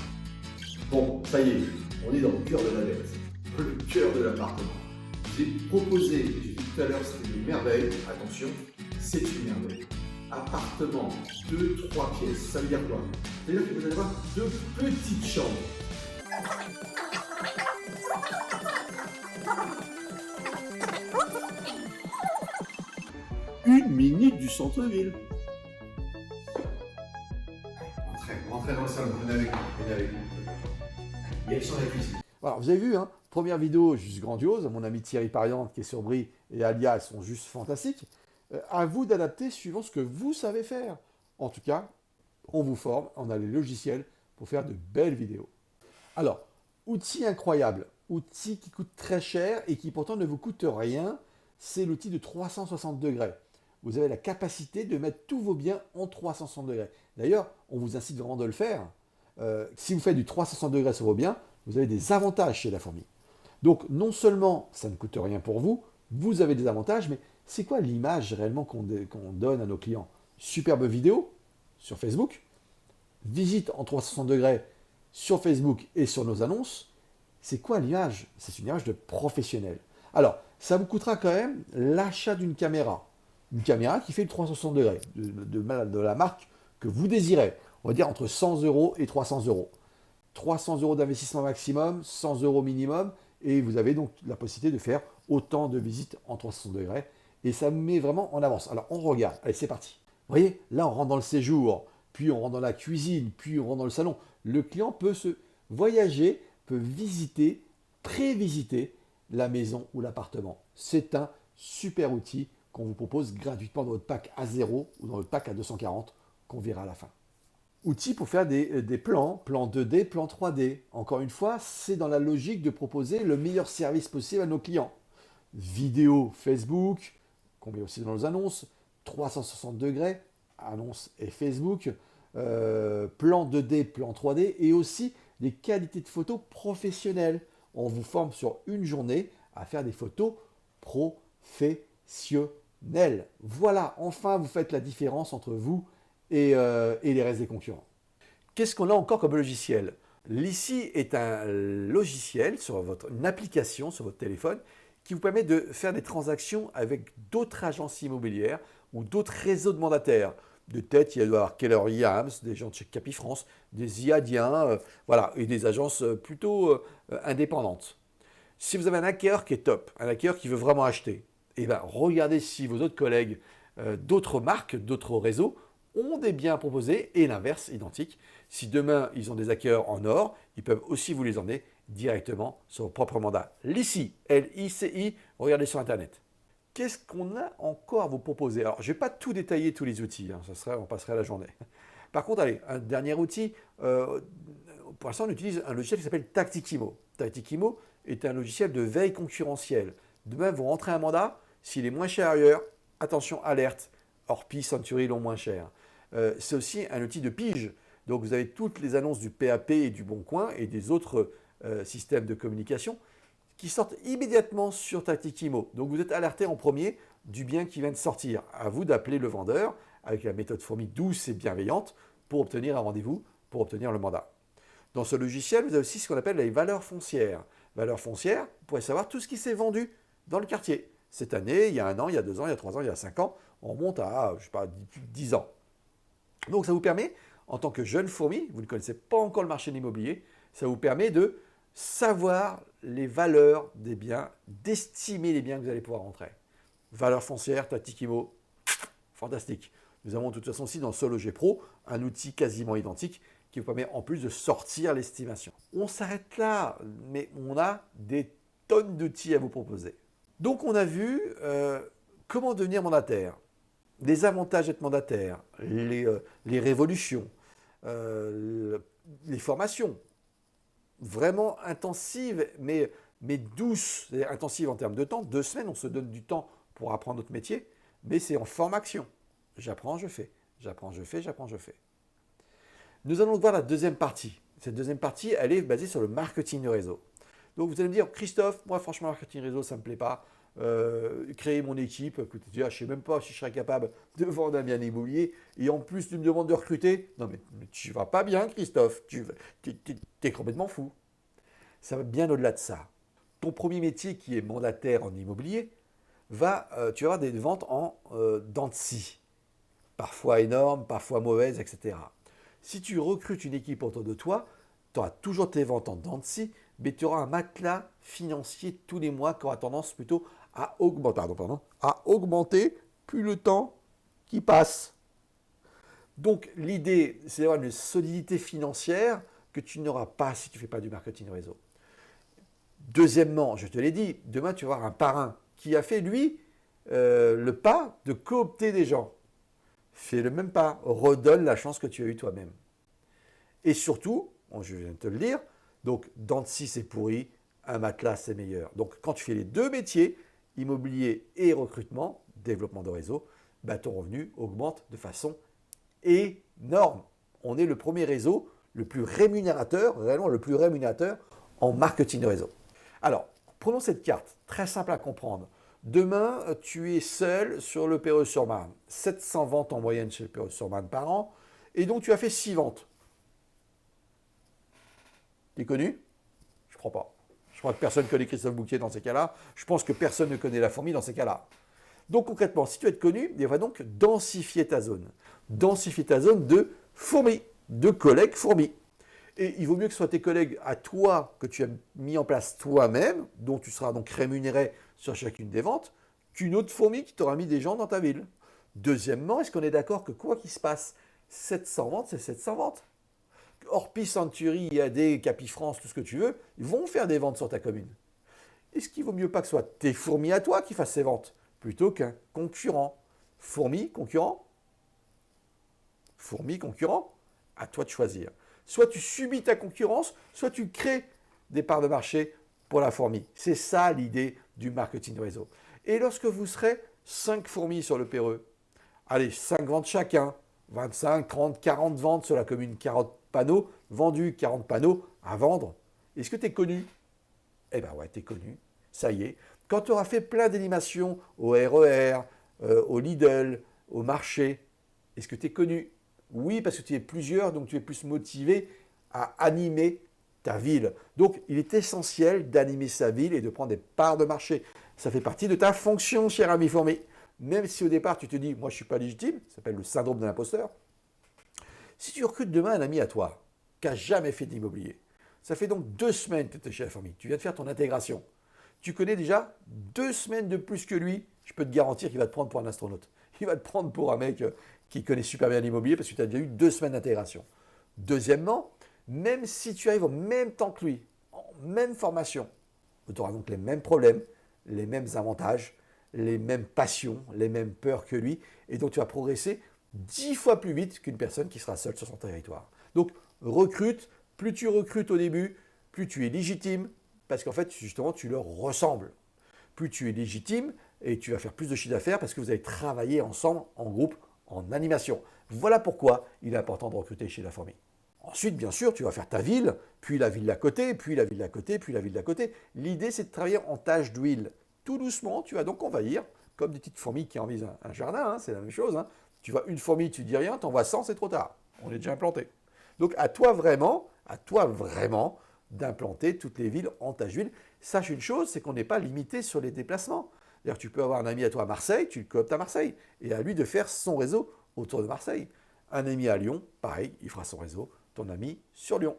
Bon, ça y est, on est dans le cœur de la bête, le cœur de l'appartement. J'ai proposé, j'ai dit tout à l'heure, c'était une merveille, attention, c'est une merveille. Appartement, 2-3 pièces, ça veut dire quoi? Ça veut dire que vous allez avoir 2 petites chambres. Une minute du centre-ville. Rentrez dans le salon, venez avec nous, venez avec nous. Direction la cuisine. Alors, vous avez vu, hein, première vidéo juste grandiose. Mon ami Thierry Pariante qui est sur Bry et Alia, elles sont juste fantastiques. À vous d'adapter suivant ce que vous savez faire. En tout cas, on vous forme, on a les logiciels pour faire de belles vidéos. Alors, outil incroyable, outil qui coûte très cher et qui pourtant ne vous coûte rien, c'est l'outil de 360 degrés. Vous avez la capacité de mettre tous vos biens en 360 degrés. D'ailleurs, on vous incite vraiment de le faire. Si vous faites du 360 degrés sur vos biens, vous avez des avantages chez La Fourmi. Donc, non seulement ça ne coûte rien pour vous, vous avez des avantages, mais c'est quoi l'image réellement qu'on donne à nos clients? Superbe vidéo sur Facebook, visite en 360 degrés sur Facebook et sur nos annonces. C'est quoi l'image? C'est une image de professionnel. Alors, ça vous coûtera quand même l'achat d'une caméra. Une caméra qui fait le 360 degrés de la marque que vous désirez. On va dire entre 100 € et 300 €. 300 € d'investissement maximum, 100 € minimum, et vous avez donc la possibilité de faire autant de visites en 360 degrés. Et ça me met vraiment en avance. Alors, on regarde. Allez, c'est parti. Vous voyez, là, on rentre dans le séjour, puis on rentre dans la cuisine, puis on rentre dans le salon. Le client peut se voyager, peut visiter, prévisiter la maison ou l'appartement. C'est un super outil qu'on vous propose gratuitement dans votre pack A0 ou dans votre pack A240 qu'on verra à la fin. Outil pour faire des plans, plan 2D, plan 3D. Encore une fois, c'est dans la logique de proposer le meilleur service possible à nos clients. Vidéo Facebook, qu'on met aussi dans nos annonces, 360 degrés, annonces et Facebook, plan 2D, plan 3D, et aussi des qualités de photos professionnelles. On vous forme sur une journée à faire des photos professionnelles. Voilà, enfin vous faites la différence entre vous et les restes des concurrents. Qu'est-ce qu'on a encore comme logiciel? L'ICI est un logiciel, une application sur votre téléphone qui vous permet de faire des transactions avec d'autres agences immobilières ou d'autres réseaux de mandataires. De tête, il doit y avoir Keller Williams, des gens de chez Capifrance, des IADiens, voilà, et des agences plutôt indépendantes. Si vous avez un hacker qui est top, un hacker qui veut vraiment acheter, eh ben, regardez si vos autres collègues d'autres marques, d'autres réseaux ont des biens à proposer et l'inverse, identique. Si demain ils ont des hackers en or, ils peuvent aussi vous les emmener directement sur vos propres mandats. L'ICI, L-I-C-I, regardez sur Internet. Qu'est-ce qu'on a encore à vous proposer? Alors, je ne vais pas tout détailler, tous les outils, hein, on passerait la journée. Par contre, allez, un dernier outil, pour l'instant, on utilise un logiciel qui s'appelle Tacticimo. Tacticimo est un logiciel de veille concurrentielle. Demain, vous rentrez un mandat, s'il est moins cher ailleurs, attention, alerte, Orpi, Century l'ont moins cher. C'est aussi un outil de pige. Donc, vous avez toutes les annonces du PAP et du Bon Coin et des autres systèmes de communication qui sortent immédiatement sur Tacticimo. Donc, vous êtes alerté en premier du bien qui vient de sortir. À vous d'appeler le vendeur avec la méthode fourmi douce et bienveillante pour obtenir un rendez-vous, pour obtenir le mandat. Dans ce logiciel, vous avez aussi ce qu'on appelle les valeurs foncières. Valeurs foncières, vous pourrez savoir tout ce qui s'est vendu dans le quartier. Cette année, il y a 1 an, il y a 2 ans, il y a 3 ans, il y a 5 ans, on remonte à, je sais pas, 10 ans. Donc ça vous permet, en tant que jeune fourmi, vous ne connaissez pas encore le marché de l'immobilier, ça vous permet de savoir les valeurs des biens, d'estimer les biens que vous allez pouvoir rentrer. Valeurs foncières, Tacticimo, fantastique. Nous avons de toute façon aussi dans Sologer Pro un outil quasiment identique qui vous permet en plus de sortir l'estimation. On s'arrête là, mais on a des tonnes d'outils à vous proposer. Donc on a vu comment devenir mandataire, les avantages d'être mandataire, les révolutions, les formations, vraiment intensives mais douces, c'est-à-dire intensives en termes de temps. 2 semaines, on se donne du temps pour apprendre notre métier, mais c'est en formation. J'apprends, je fais. J'apprends, je fais, j'apprends, je fais. Nous allons voir la deuxième partie. Cette deuxième partie, elle est basée sur le marketing de réseau. Donc vous allez me dire, Christophe, moi franchement, le marketing réseau, ça ne me plaît pas. Créer mon équipe, écoutez, je ne sais même pas si je serais capable de vendre un bien immobilier. Et en plus, tu me demandes de recruter. Non, mais tu ne vas pas bien, Christophe. Tu es complètement fou. Ça va bien au-delà de ça. Ton premier métier, qui est mandataire en immobilier, tu vas avoir des ventes en dents de scie. Parfois énormes, parfois mauvaises, etc. Si tu recrutes une équipe autour de toi, tu auras toujours tes ventes en dents de scie, mais tu auras un matelas financier tous les mois qui aura tendance plutôt à augmenter plus le temps qui passe. Donc l'idée, c'est d'avoir une solidité financière que tu n'auras pas si tu ne fais pas du marketing réseau. Deuxièmement, je te l'ai dit, demain tu vas avoir un parrain qui a fait, lui, le pas de coopter des gens. Fais le même pas, redonne la chance que tu as eue toi-même. Et surtout, je viens de te le dire, donc dents de scie c'est pourri, un matelas c'est meilleur. Donc quand tu fais les 2 métiers, immobilier et recrutement, développement de réseau, bah, ton revenu augmente de façon énorme. On est le premier réseau le plus rémunérateur, réellement le plus rémunérateur en marketing de réseau. Alors, prenons cette carte, très simple à comprendre. Demain, tu es seul sur le Perreux-sur-Marne. 700 ventes en moyenne chez le Perreux-sur-Marne par an. Et donc, tu as fait 6 ventes. Tu es connu? Je crois pas. Je crois que personne ne connaît Christophe Bouquier dans ces cas-là. Je pense que personne ne connaît la fourmi dans ces cas-là. Donc, concrètement, si tu veux être connu, il va donc densifier ta zone. Densifier ta zone de fourmis, de collègues fourmis. Et il vaut mieux que ce soit tes collègues à toi, que tu as mis en place toi-même, dont tu seras donc rémunéré sur chacune des ventes, qu'une autre fourmi qui t'aura mis des gens dans ta ville. Deuxièmement, est-ce qu'on est d'accord que quoi qu'il se passe, 700 ventes, c'est 700 ventes? Orpi, Century, IAD, Capifrance, tout ce que tu veux, ils vont faire des ventes sur ta commune. Est-ce qu'il vaut mieux pas que ce soit tes fourmis à toi qui fassent ces ventes, plutôt qu'un concurrent? Fourmi, concurrent? Fourmi, concurrent? À toi de choisir. Soit tu subis ta concurrence, soit tu crées des parts de marché pour la fourmi. C'est ça l'idée du marketing de réseau. Et lorsque vous serez 5 fourmis sur le Perreux, allez, 5 ventes chacun, 25, 30, 40 ventes sur la commune, 40 panneaux vendus, 40 panneaux à vendre. Est-ce que tu es connu? Eh bien ouais, tu es connu. Ça y est. Quand tu auras fait plein d'animations au RER, au Lidl, au marché, est-ce que tu es connu? Oui, parce que tu es plusieurs, donc tu es plus motivé à animer ta ville. Donc, il est essentiel d'animer sa ville et de prendre des parts de marché. Ça fait partie de ta fonction, cher ami fourmi. Même si au départ, tu te dis, moi, je ne suis pas légitime, ça s'appelle le syndrome de l'imposteur. Si tu recrutes demain un ami à toi qui n'a jamais fait d'immobilier, ça fait donc 2 semaines que tu es chez la fourmi, tu viens de faire ton intégration. Tu connais déjà 2 semaines de plus que lui, je peux te garantir qu'il va te prendre pour un astronaute. Il va te prendre pour un mec qui connaît super bien l'immobilier parce que tu as déjà eu 2 semaines d'intégration. Deuxièmement, même si tu arrives au même temps que lui, en même formation, tu auras donc les mêmes problèmes, les mêmes avantages, les mêmes passions, les mêmes peurs que lui, et donc tu vas progresser 10 fois plus vite qu'une personne qui sera seule sur son territoire. Donc recrute, plus tu recrutes au début, plus tu es légitime, parce qu'en fait, justement, tu leur ressembles. Plus tu es légitime et tu vas faire plus de chiffre d'affaires parce que vous allez travailler ensemble, en groupe, en animation. Voilà pourquoi il est important de recruter chez la fourmi. Ensuite, bien sûr, tu vas faire ta ville, puis la ville d'à côté, puis la ville d'à côté, puis la ville d'à côté. L'idée, c'est de travailler en tâche d'huile. Tout doucement, tu vas donc envahir, comme des petites fourmis qui envahissent un jardin, hein, c'est la même chose. Hein. Tu vois une fourmi, tu dis rien, tu en vois 100, c'est trop tard. On est déjà implanté. Donc à toi vraiment d'implanter toutes les villes en tâche d'huile. Sache une chose, c'est qu'on n'est pas limité sur les déplacements. C'est-à-dire tu peux avoir un ami à toi à Marseille, tu le cooptes à Marseille, et à lui de faire son réseau autour de Marseille. Un ami à Lyon, pareil, il fera son réseau, ton ami sur Lyon.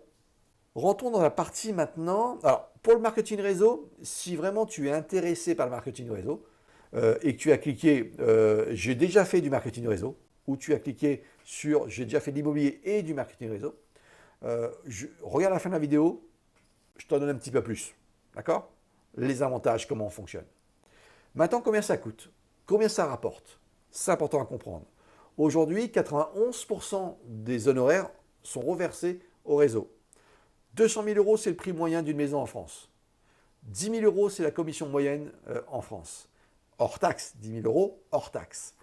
Rentrons dans la partie maintenant. Alors, pour le marketing réseau, si vraiment tu es intéressé par le marketing réseau et que tu as cliqué j'ai déjà fait du marketing réseau, ou tu as cliqué sur j'ai déjà fait de l'immobilier et du marketing réseau, regarde la fin de la vidéo, je t'en donne un petit peu plus. D'accord? Les avantages, comment on fonctionne. Maintenant, combien ça coûte? Combien ça rapporte? C'est important à comprendre. Aujourd'hui, 91% des honoraires sont reversés au réseau. 200 000 euros, c'est le prix moyen d'une maison en France. 10 000 euros, c'est la commission moyenne en France. Hors taxe, 10 000 euros, hors taxe.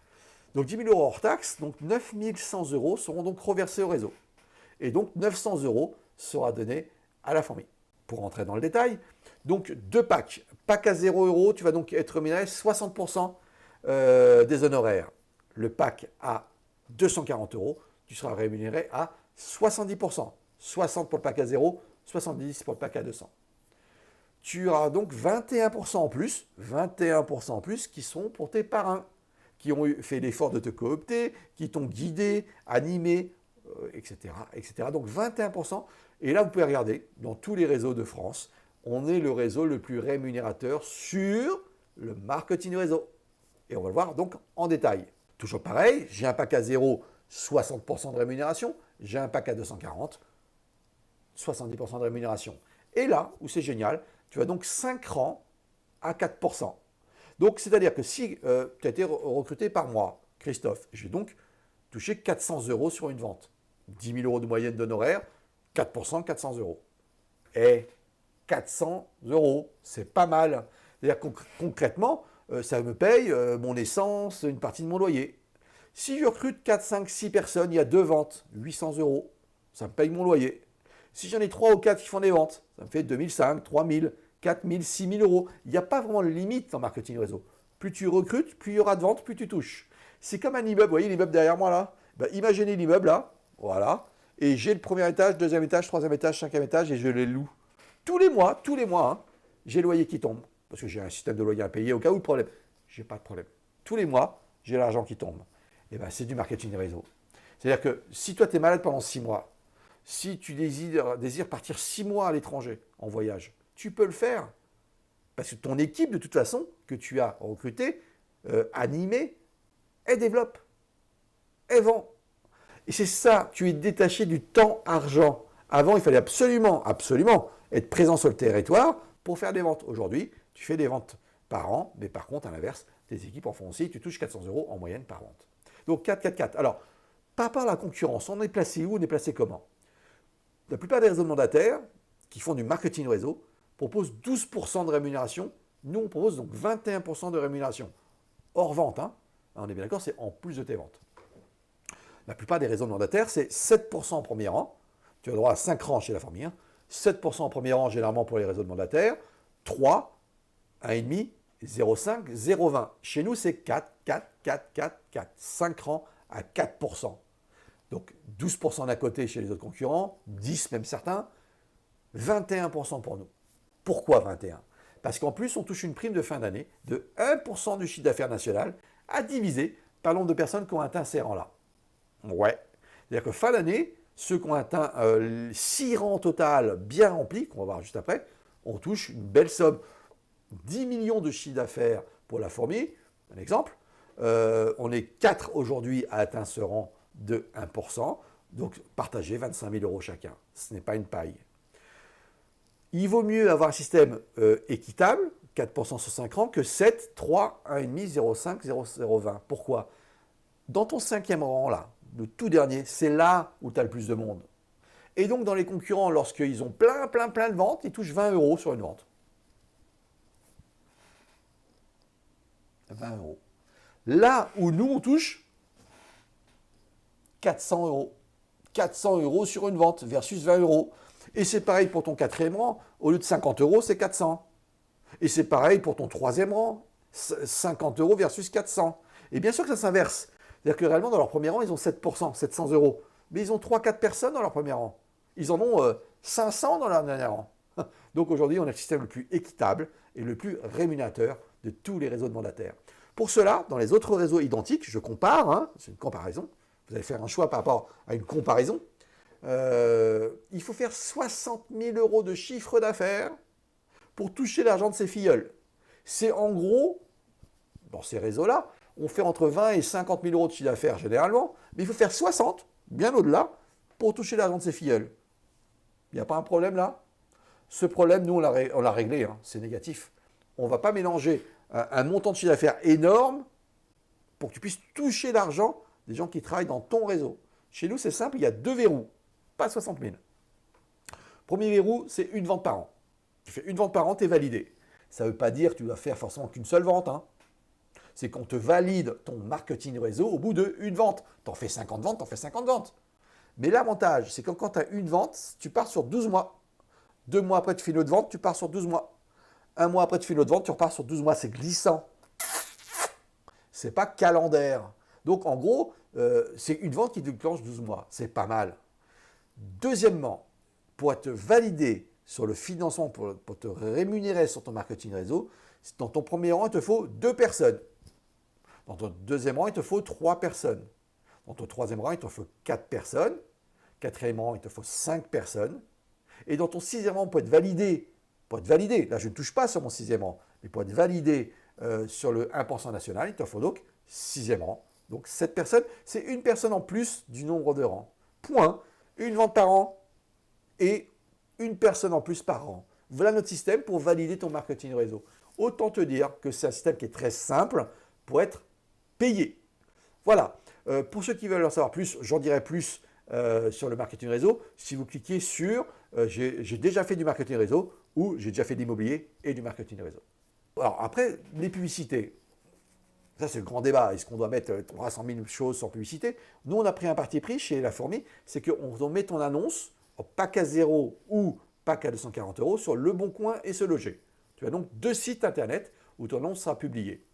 Donc 10 000 euros hors taxe, donc 9 100 euros seront donc reversés au réseau. Et donc 900 euros sera donné à la fourmi. Pour rentrer dans le détail, donc 2 packs. Pack à 0 euros, tu vas donc être rémunéré 60% des honoraires. Le pack à 240 euros, tu seras rémunéré à 70%. 60 pour le pack à 0, 70 pour le pack à 200. Tu auras donc 21% en plus, 21% en plus qui sont pour tes parrains, qui ont fait l'effort de te coopter, qui t'ont guidé, animé, etc., etc. Donc 21%. Et là, vous pouvez regarder, dans tous les réseaux de France, on est le réseau le plus rémunérateur sur le marketing réseau. Et on va le voir donc en détail. Toujours pareil, j'ai un pack à 0, 60% de rémunération. J'ai un pack à 240, 70% de rémunération. Et là, où c'est génial, tu as donc 5 rangs à 4%. Donc, c'est-à-dire que si tu as été recruté par moi, Christophe, je vais donc toucher 400 euros sur une vente. 10 000 euros de moyenne d'honoraires, 4%, 400 euros. Et 400 euros, c'est pas mal. C'est-à-dire concrètement, ça me paye mon essence, une partie de mon loyer. Si je recrute 4, 5, 6 personnes, il y a 2 ventes, 800 euros, ça me paye mon loyer. Si j'en ai 3 ou 4 qui font des ventes, ça me fait 2005, 3000, 4000, 6000 euros. Il n'y a pas vraiment de limite en marketing réseau. Plus tu recrutes, plus il y aura de ventes, plus tu touches. C'est comme un immeuble, vous voyez l'immeuble derrière moi là? Ben, imaginez l'immeuble là, voilà, et j'ai le premier étage, deuxième étage, troisième étage, cinquième étage et je les loue. Tous les mois, hein, j'ai le loyer qui tombe, parce que j'ai un système de loyer à payer au cas où le problème. Je n'ai pas de problème. Tous les mois, j'ai l'argent qui tombe. Et ben, c'est du marketing réseau. C'est-à-dire que si toi tu es malade pendant 6 mois, si tu désires partir 6 mois à l'étranger en voyage, tu peux le faire. Parce que ton équipe, de toute façon, que tu as recrutée, animée, elle développe, elle vend. Et c'est ça, tu es détaché du temps-argent. Avant, il fallait absolument être présent sur le territoire pour faire des ventes. Aujourd'hui, tu fais des ventes par an, mais par contre, à l'inverse, tes équipes en font aussi, tu touches 400 euros en moyenne par vente. Donc 4, 4, 4. Alors, par rapport à la concurrence, on est placé où, on est placé comment? La plupart des réseaux mandataires qui font du marketing réseau proposent 12% de rémunération. Nous, on propose donc 21% de rémunération. Hors vente, hein. On est bien d'accord, c'est en plus de tes ventes. La plupart des réseaux mandataires, c'est 7% en premier rang. Tu as droit à 5 rangs chez la fourmi. 7% en premier rang, généralement pour les réseaux de mandataires. 3, 1,5, 0,5, 0,20. Chez nous, c'est 4, 4, 4, 4, 4. 5 rangs à 4%. Donc 12% d'un côté chez les autres concurrents, 10 même certains, 21% pour nous. Pourquoi 21? Parce qu'en plus, on touche une prime de fin d'année de 1% du chiffre d'affaires national à diviser par le nombre de personnes qui ont atteint ces rangs-là. Ouais. C'est-à-dire que fin d'année, ceux qui ont atteint 6 rangs total bien remplis, qu'on va voir juste après, on touche une belle somme. 10 millions de chiffre d'affaires pour la fourmi, un exemple. On est 4 aujourd'hui à atteindre ce rang de 1%. Donc, partagez 25 000 euros chacun. Ce n'est pas une paille. Il vaut mieux avoir un système équitable, 4% sur 5 rangs, que 7, 3, 1,5, 0,5, 0,020. Pourquoi? Dans ton 5e rang, là, le tout dernier, c'est là où tu as le plus de monde. Et donc, dans les concurrents, lorsqu'ils ont plein de ventes, ils touchent 20 euros sur une vente. 20 euros. Là où nous, on touche 400 euros. 400 euros sur une vente versus 20 euros. Et c'est pareil pour ton 4e rang. Au lieu de 50 euros, c'est 400. Et c'est pareil pour ton 3e rang. 50 euros versus 400. Et bien sûr que ça s'inverse. C'est-à-dire que réellement, dans leur premier rang, ils ont 7%, 700 euros. Mais ils ont 3-4 personnes dans leur premier rang. Ils en ont 500 dans leur dernier rang. Donc aujourd'hui, on a le système le plus équitable et le plus rémunérateur de tous les réseaux de mandataires. Pour cela, dans les autres réseaux identiques, je compare, hein, c'est une comparaison, vous allez faire un choix par rapport à une comparaison, il faut faire 60 000 euros de chiffre d'affaires pour toucher l'argent de ses filleuls. C'est en gros, dans ces réseaux-là, on fait entre 20 et 50 000 euros de chiffre d'affaires généralement, mais il faut faire 60, bien au-delà, pour toucher l'argent de ses filleuls. Il n'y a pas un problème là? Ce problème, nous, on l'a réglé, hein, c'est négatif. On ne va pas mélanger un montant de chiffre d'affaires énorme pour que tu puisses toucher l'argent des gens qui travaillent dans ton réseau. Chez nous, c'est simple, il y a 2 verrous, pas 60 000. Premier verrou, c'est une vente par an. Tu fais une vente par an, tu es validé. Ça ne veut pas dire que tu dois faire forcément qu'une seule vente. Hein. C'est qu'on te valide ton marketing réseau au bout d'une vente. Tu en fais 50 ventes, tu en fais 50 ventes. Mais l'avantage, c'est que quand tu as une vente, tu pars sur 12 mois. 2 mois après, tu fais une autre vente, tu pars sur 12 mois. 1 mois après, tu fais une autre vente, tu repars sur 12 mois. C'est glissant. C'est pas calendaire. Donc, en gros, c'est une vente qui déclenche 12 mois. C'est pas mal. Deuxièmement, pour être validé sur le financement, pour te rémunérer sur ton marketing réseau, dans ton premier rang, il te faut 2 personnes. Dans ton deuxième rang, il te faut 3 personnes. Dans ton troisième rang, il te faut 4 personnes. Quatrième rang, il te faut 5 personnes. Et dans ton 6e rang, pour être validé, là je ne touche pas sur mon 6e rang, mais pour être validé sur le 1% national, il te faut donc 6e rang. Donc 7 personnes, c'est une personne en plus du nombre de rangs. Point. Une vente par an et une personne en plus par rang. Voilà notre système pour valider ton marketing réseau. Autant te dire que c'est un système qui est très simple pour être payé. Voilà. Pour ceux qui veulent en savoir plus, j'en dirai plus sur le marketing réseau. Si vous cliquez sur j'ai déjà fait du marketing réseau ou j'ai déjà fait de l'immobilier et du marketing réseau. Alors après, les publicités. Ça, c'est le grand débat. Est-ce qu'on doit mettre 300 000 choses sans publicité? Nous, on a pris un parti pris chez La Fourmi, c'est qu'on met ton annonce en pack à 0 ou pack à 240 euros sur Le Bon Coin et Se Loger. Tu as donc 2 sites internet où ton annonce sera publiée.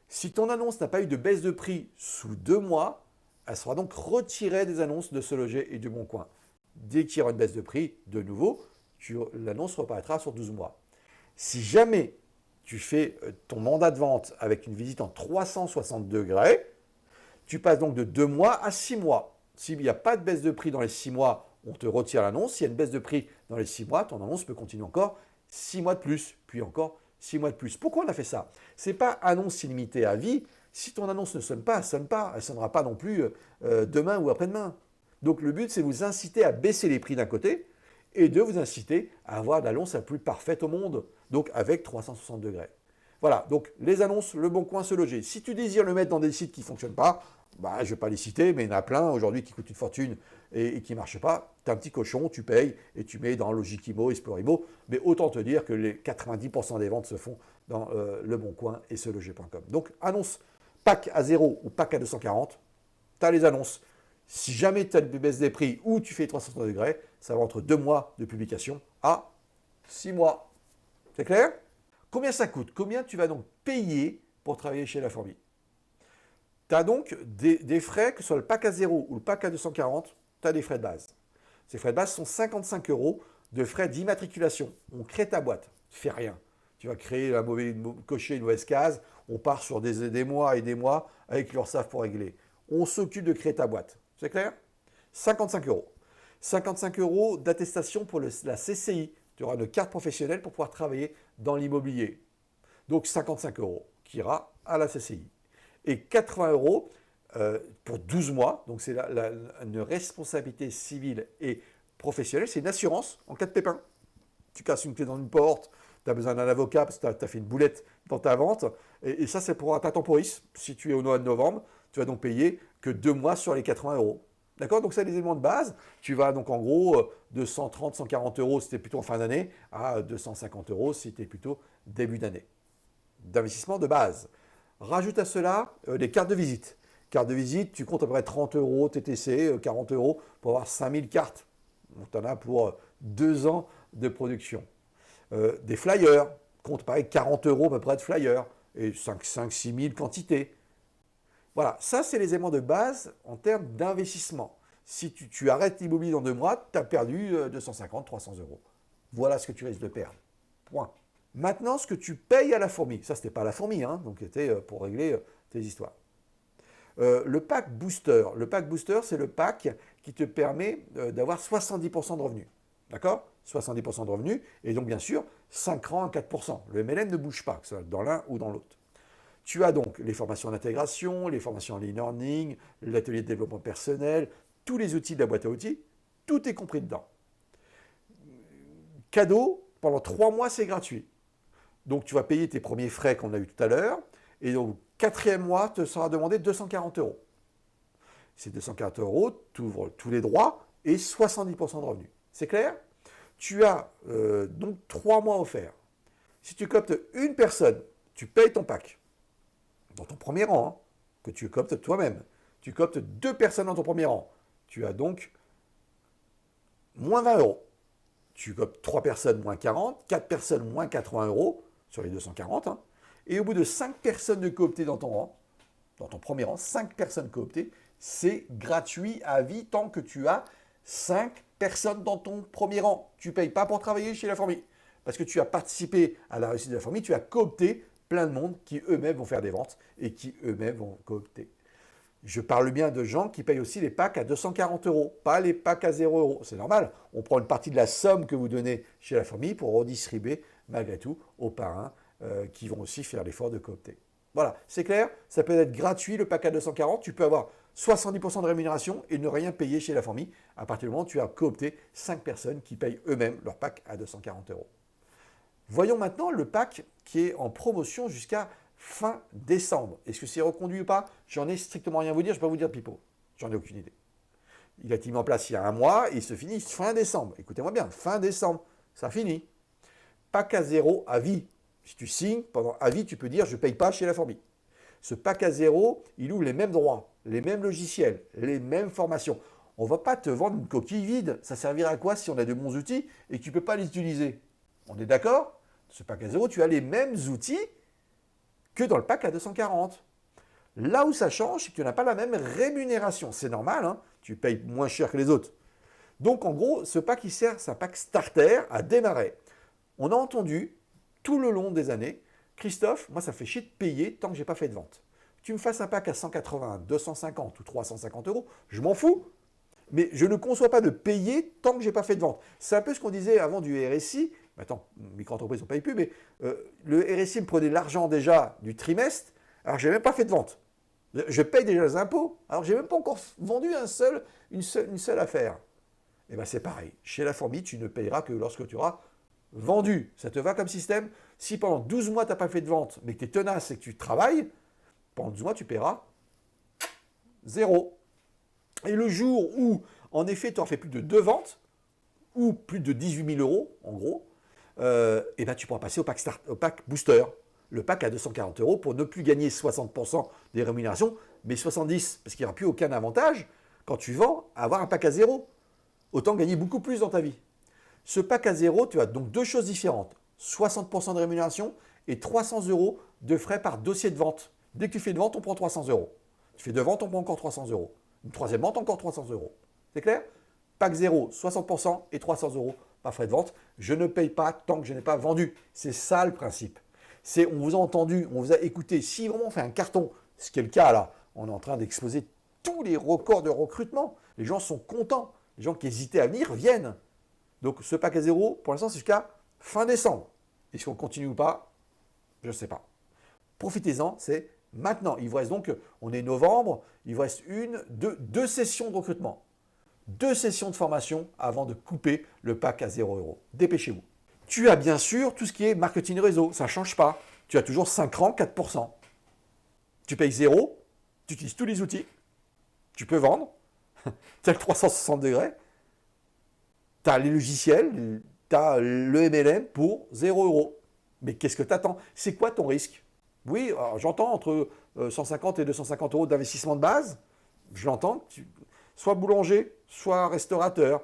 Si ton annonce n'a pas eu de baisse de prix sous 2 mois, elle sera donc retirée des annonces de Se Loger et du Bon Coin. Dès qu'il y aura une baisse de prix, de nouveau, l'annonce reparaîtra sur 12 mois. Si jamais tu fais ton mandat de vente avec une visite en 360 degrés, tu passes donc de 2 mois à 6 mois. S'il n'y a pas de baisse de prix dans les 6 mois, on te retire l'annonce. S'il y a une baisse de prix dans les 6 mois, ton annonce peut continuer encore 6 mois de plus, puis encore 6 mois de plus. Pourquoi on a fait ça? Ce n'est pas annonce illimitée à vie. Si ton annonce ne sonne pas, elle ne sonne pas. Elle ne sonnera pas non plus demain ou après-demain. Donc le but, c'est vous inciter à baisser les prix d'un côté et de vous inciter à avoir l'annonce la plus parfaite au monde, donc avec 360 degrés. Voilà, donc les annonces, Le Bon Coin, Se Loger. Si tu désires le mettre dans des sites qui ne fonctionnent pas, je ne vais pas les citer, mais il y en a plein aujourd'hui qui coûtent une fortune et qui ne marchent pas. Tu as un petit cochon, tu payes et tu mets dans Logikimo, Explorimo. Mais autant te dire que les 90% des ventes se font dans Le Bon Coin et seloger.com. Donc annonce pack à 0 ou pack à 240, tu as les annonces. Si jamais tu as une baisse des prix ou tu fais 360 degrés, ça va entre 2 mois de publication à 6 mois. C'est clair? Combien ça coûte? Combien tu vas donc payer pour travailler chez La Fourmi? Tu as donc des frais, que ce soit le pack à 0 ou le pack à 240, tu as des frais de base. Ces frais de base sont 55 € de frais d'immatriculation. On crée ta boîte, tu fais rien. Tu vas créer cocher une mauvaise case, on part sur des mois et des mois avec l'URSSAF pour régler. On s'occupe de créer ta boîte. C'est clair? 55 euros. 55 euros d'attestation pour la CCI. Tu auras une carte professionnelle pour pouvoir travailler dans l'immobilier. Donc 55 euros qui ira à la CCI. Et 80 euros pour 12 mois. Donc c'est une responsabilité civile et professionnelle. C'est une assurance en cas de pépin. Tu casses une clé dans une porte, tu as besoin d'un avocat parce que tu as fait une boulette dans ta vente. Et ça, c'est pour ta temporis. Si tu es au mois de novembre, tu vas donc payer que 2 mois sur les 80 euros. D'accord? Donc, c'est les éléments de base. Tu vas donc en gros de 130, 140 euros si tu es plutôt en fin d'année à 250 euros si tu es plutôt début d'année. D'investissement de base. Rajoute à cela les cartes de visite. Carte de visite, tu comptes à peu près 30 euros TTC, 40 euros pour avoir 5000 cartes. Donc, tu en as pour 2 ans de production. Des flyers, compte pareil 40 euros à peu près de flyers et 5-6 000 quantités. Voilà, ça c'est les éléments de base en termes d'investissement. Si tu arrêtes l'immobilier dans 2 mois, tu as perdu 250-300 euros. Voilà ce que tu risques de perdre. Point. Maintenant, ce que tu payes à la fourmi, ça c'était pas la fourmi, hein, donc c'était pour régler tes histoires. Le pack booster. Le pack booster, c'est le pack qui te permet d'avoir 70% de revenus. D'accord? 70% de revenus, et donc bien sûr, 5 rangs à 4%. Le MLM ne bouge pas, que ce soit dans l'un ou dans l'autre. Tu as donc les formations d'intégration, les formations en e-learning, l'atelier de développement personnel, tous les outils de la boîte à outils, tout est compris dedans. Cadeau, pendant 3 mois, c'est gratuit. Donc tu vas payer tes premiers frais qu'on a eu tout à l'heure, et donc 4e mois, te sera demandé 240 euros. Ces 240 euros, tu ouvres tous les droits et 70% de revenus. C'est clair? Tu as donc 3 mois offerts. Si tu cooptes une personne, tu payes ton pack. Dans ton premier rang, hein, que tu cooptes toi-même. Tu cooptes 2 personnes dans ton premier rang. Tu as donc moins 20 euros. Tu cooptes 3 personnes, moins 40. 4 personnes, moins 80 euros sur les 240. Hein. Et au bout de 5 personnes de cooptées dans ton rang, dans ton premier rang, 5 personnes cooptées, c'est gratuit à vie tant que tu as 5 personnes dans ton premier rang. Tu ne payes pas pour travailler chez la fourmi. Parce que tu as participé à la réussite de la fourmi, tu as coopté plein de monde qui eux-mêmes vont faire des ventes et qui eux-mêmes vont coopter. Je parle bien de gens qui payent aussi les packs à 240 euros, pas les packs à 0 euros. C'est normal. On prend une partie de la somme que vous donnez chez la fourmi pour redistribuer malgré tout aux parrains qui vont aussi faire l'effort de coopter. Voilà, c'est clair. Ça peut être gratuit le pack à 240. Tu peux avoir 70% de rémunération et ne rien payer chez la fourmi à partir du moment où tu as coopté 5 personnes qui payent eux-mêmes leur pack à 240 euros. Voyons maintenant le pack qui est en promotion jusqu'à fin décembre. Est-ce que c'est reconduit ou pas? J'en ai strictement rien à vous dire, je ne vais pas vous dire pipeau. J'en ai aucune idée. Il a été mis en place il y a 1 mois et il se finit fin décembre. Écoutez-moi bien, fin décembre, ça finit. Pack à 0 à vie. Si tu signes, pendant à vie, tu peux dire je ne paye pas chez la fourmi. Ce pack à 0, il ouvre les mêmes droits, les mêmes logiciels, les mêmes formations. On ne va pas te vendre une coquille vide. Ça servira à quoi si on a de bons outils et que tu ne peux pas les utiliser? On est d'accord? Ce pack à 0, tu as les mêmes outils que dans le pack à 240. Là où ça change, c'est que tu n'as pas la même rémunération. C'est normal, hein, tu payes moins cher que les autres. Donc en gros, ce pack il sert, c'est un pack starter à démarrer. On a entendu tout le long des années, Christophe, moi ça fait chier de payer tant que je n'ai pas fait de vente. Tu me fasses un pack à 180, 250 ou 350 euros, je m'en fous. Mais je ne conçois pas de payer tant que je n'ai pas fait de vente. C'est un peu ce qu'on disait avant du RSI. Attends, micro-entreprise, on ne paye plus, mais le RSI me prenait l'argent déjà du trimestre, alors que je n'ai même pas fait de vente. Je paye déjà les impôts, alors que je n'ai même pas encore vendu une seule affaire. Et bien c'est pareil. Chez la fourmi, tu ne payeras que lorsque tu auras vendu. Ça te va comme système? Si pendant 12 mois, tu n'as pas fait de vente, mais que tu es tenace et que tu travailles, pendant 12 mois, tu paieras 0. Et le jour où, en effet, tu auras fait plus de 2 ventes, ou plus de 18 000 euros, en gros, et ben tu pourras passer au pack booster, le pack à 240 euros pour ne plus gagner 60% des rémunérations, mais 70%, parce qu'il n'y aura plus aucun avantage quand tu vends à avoir un pack à 0. Autant gagner beaucoup plus dans ta vie. Ce pack à 0, tu as donc 2 choses différentes, 60% de rémunération et 300 euros de frais par dossier de vente. Dès que tu fais une vente, on prend 300 euros. Tu fais 2 ventes, on prend encore 300 euros. Une 3e vente, encore 300 euros. C'est clair? Pack 0, 60% et 300 euros pas frais de vente, je ne paye pas tant que je n'ai pas vendu. C'est ça le principe. On vous a entendu, on vous a écouté. Si vraiment on fait un carton, ce qui est le cas là, on est en train d'exposer tous les records de recrutement. Les gens sont contents. Les gens qui hésitaient à venir viennent. Donc ce pack à zéro, pour l'instant, c'est jusqu'à fin décembre. Et si on continue ou pas, je ne sais pas. Profitez-en, c'est maintenant. Il vous reste donc, on est novembre, il vous reste deux sessions de recrutement. 2 sessions de formation avant de couper le pack à 0 €. Dépêchez-vous. Tu as bien sûr tout ce qui est marketing réseau, ça ne change pas. Tu as toujours 5 rangs, 4%. Tu payes 0, tu utilises tous les outils, tu peux vendre, tu as le 360 degrés, tu as les logiciels, tu as le MLM pour 0 €. Mais qu'est-ce que tu attends? C'est quoi ton risque? Oui, j'entends entre 150 et 250 € d'investissement de base, je l'entends. Soit boulanger, soit restaurateur,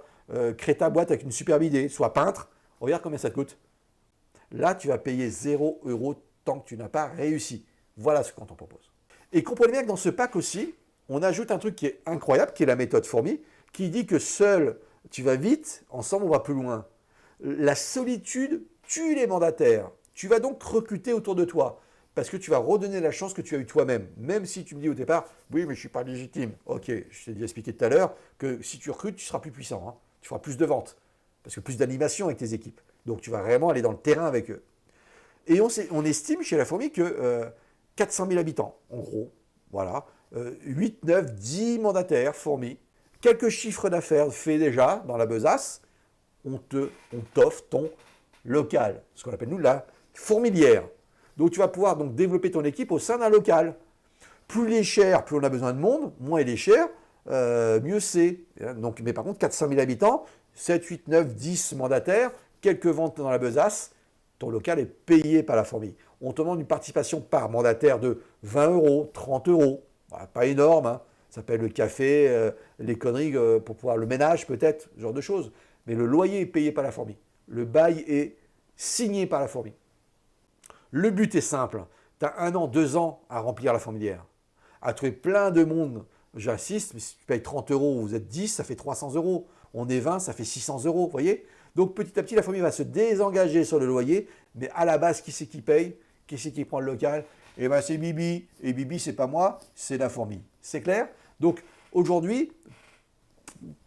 crée ta boîte avec une superbe idée, soit peintre, regarde combien ça te coûte. Là, tu vas payer 0 € tant que tu n'as pas réussi. Voilà ce qu'on t'en propose. Et comprenez bien que dans ce pack aussi, on ajoute un truc qui est incroyable, qui est la méthode fourmi, qui dit que seul tu vas vite, ensemble on va plus loin. La solitude tue les mandataires. Tu vas donc recruter autour de toi. Parce que tu vas redonner la chance que tu as eue toi-même. Même si tu me dis au départ, oui, mais je ne suis pas légitime. Ok, je t'ai déjà expliqué tout à l'heure que si tu recrutes, tu seras plus puissant. Hein. Tu feras plus de ventes. Parce que plus d'animation avec tes équipes. Donc tu vas vraiment aller dans le terrain avec eux. Et on estime chez la fourmi que 400 000 habitants, en gros. Voilà. 8, 9, 10 mandataires fourmis. Quelques chiffres d'affaires faits déjà dans la besace. On t'offre ton local. Ce qu'on appelle nous la fourmilière. Donc tu vas pouvoir donc développer ton équipe au sein d'un local. Plus il est cher, plus on a besoin de monde, moins il est cher, mieux c'est. Donc, mais par contre, 400 000 habitants, 7, 8, 9, 10 mandataires, quelques ventes dans la besace, ton local est payé par la fourmi. On te demande une participation par mandataire de 20 €, 30 €. Voilà, pas énorme, hein. Ça s'appelle le café, les conneries pour pouvoir le ménage peut-être, ce genre de choses. Mais le loyer est payé par la fourmi. Le bail est signé par la fourmi. Le but est simple. Tu as 1 an, 2 ans à remplir la fourmilière. À trouver plein de monde. J'insiste, mais si tu payes 30 €, vous êtes 10, ça fait 300 €. On est 20, ça fait 600 €. Vous voyez? Donc petit à petit, la fourmi va se désengager sur le loyer. Mais à la base, qui c'est qui paye? Qui c'est qui prend le local? Eh bien, c'est Bibi. Et Bibi, c'est pas moi, c'est la fourmi. C'est clair? Donc aujourd'hui,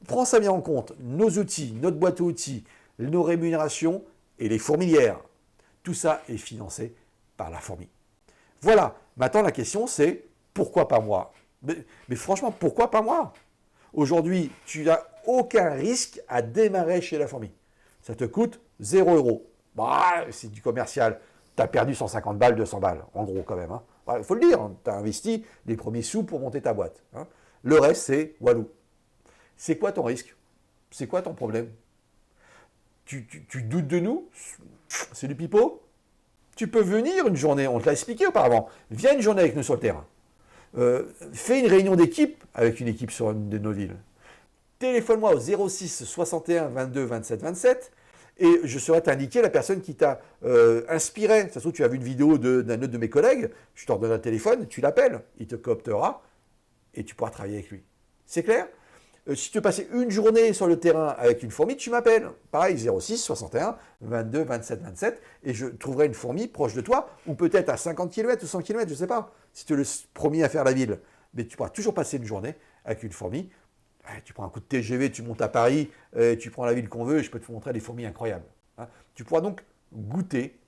prends ça bien en compte. Nos outils, notre boîte à outils, nos rémunérations et les fourmilières. Tout ça est financé par la fourmi. Voilà. Maintenant, la question, c'est pourquoi pas moi? Mais franchement, pourquoi pas moi? Aujourd'hui, tu n'as aucun risque à démarrer chez la fourmi. Ça te coûte 0 €. Bah, c'est du commercial. Tu as perdu 150 balles, 200 balles, en gros quand même. Il faut le dire, hein. Tu as investi les premiers sous pour monter ta boîte. Hein. Le reste, c'est walou. C'est quoi ton risque? C'est quoi ton problème? Tu doutes de nous? C'est du pipeau? Tu peux venir une journée, on te l'a expliqué auparavant. Viens une journée avec nous sur le terrain. Fais une réunion d'équipe avec une équipe sur une de nos villes. Téléphone-moi au 06 61 22 27 27 et je saurai t'indiquer la personne qui t'a inspiré. Ça se trouve, tu as vu une vidéo d'un autre de mes collègues, je te redonne un téléphone, tu l'appelles, il te cooptera et tu pourras travailler avec lui. C'est clair? Si tu veux passer une journée sur le terrain avec une fourmi, tu m'appelles. Pareil, 06 61 22 27 27 et je trouverai une fourmi proche de toi ou peut-être à 50 km ou 100 km, je ne sais pas, si tu es le premier à faire la ville. Mais tu pourras toujours passer une journée avec une fourmi. Tu prends un coup de TGV, tu montes à Paris, tu prends la ville qu'on veut et je peux te montrer des fourmis incroyables. Hein. Tu pourras donc goûter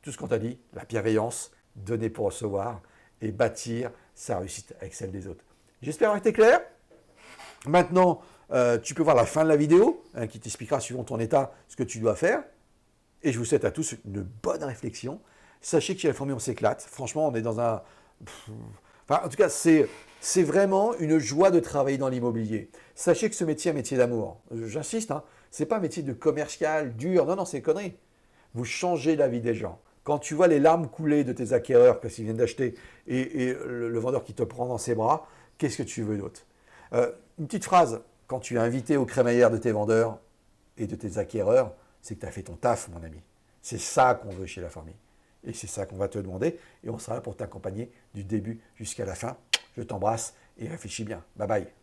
tout ce qu'on t'a dit, la bienveillance, donner pour recevoir et bâtir sa réussite avec celle des autres. J'espère avoir été clair. Maintenant, tu peux voir la fin de la vidéo hein, qui t'expliquera suivant ton état ce que tu dois faire. Et je vous souhaite à tous une bonne réflexion. Sachez que chez la fourmi, on s'éclate. Franchement, on est dans un... Enfin, en tout cas, c'est vraiment une joie de travailler dans l'immobilier. Sachez que ce métier est un métier d'amour. J'insiste, hein, ce n'est pas un métier de commercial, dur. Non, non, c'est une connerie. Vous changez la vie des gens. Quand tu vois les larmes couler de tes acquéreurs parce qu'ils viennent d'acheter et le vendeur qui te prend dans ses bras, qu'est-ce que tu veux d'autre? Une petite phrase, quand tu es invité aux crémaillères de tes vendeurs et de tes acquéreurs, c'est que tu as fait ton taf, mon ami. C'est ça qu'on veut chez la fourmi. Et c'est ça qu'on va te demander. Et on sera là pour t'accompagner du début jusqu'à la fin. Je t'embrasse et réfléchis bien. Bye bye.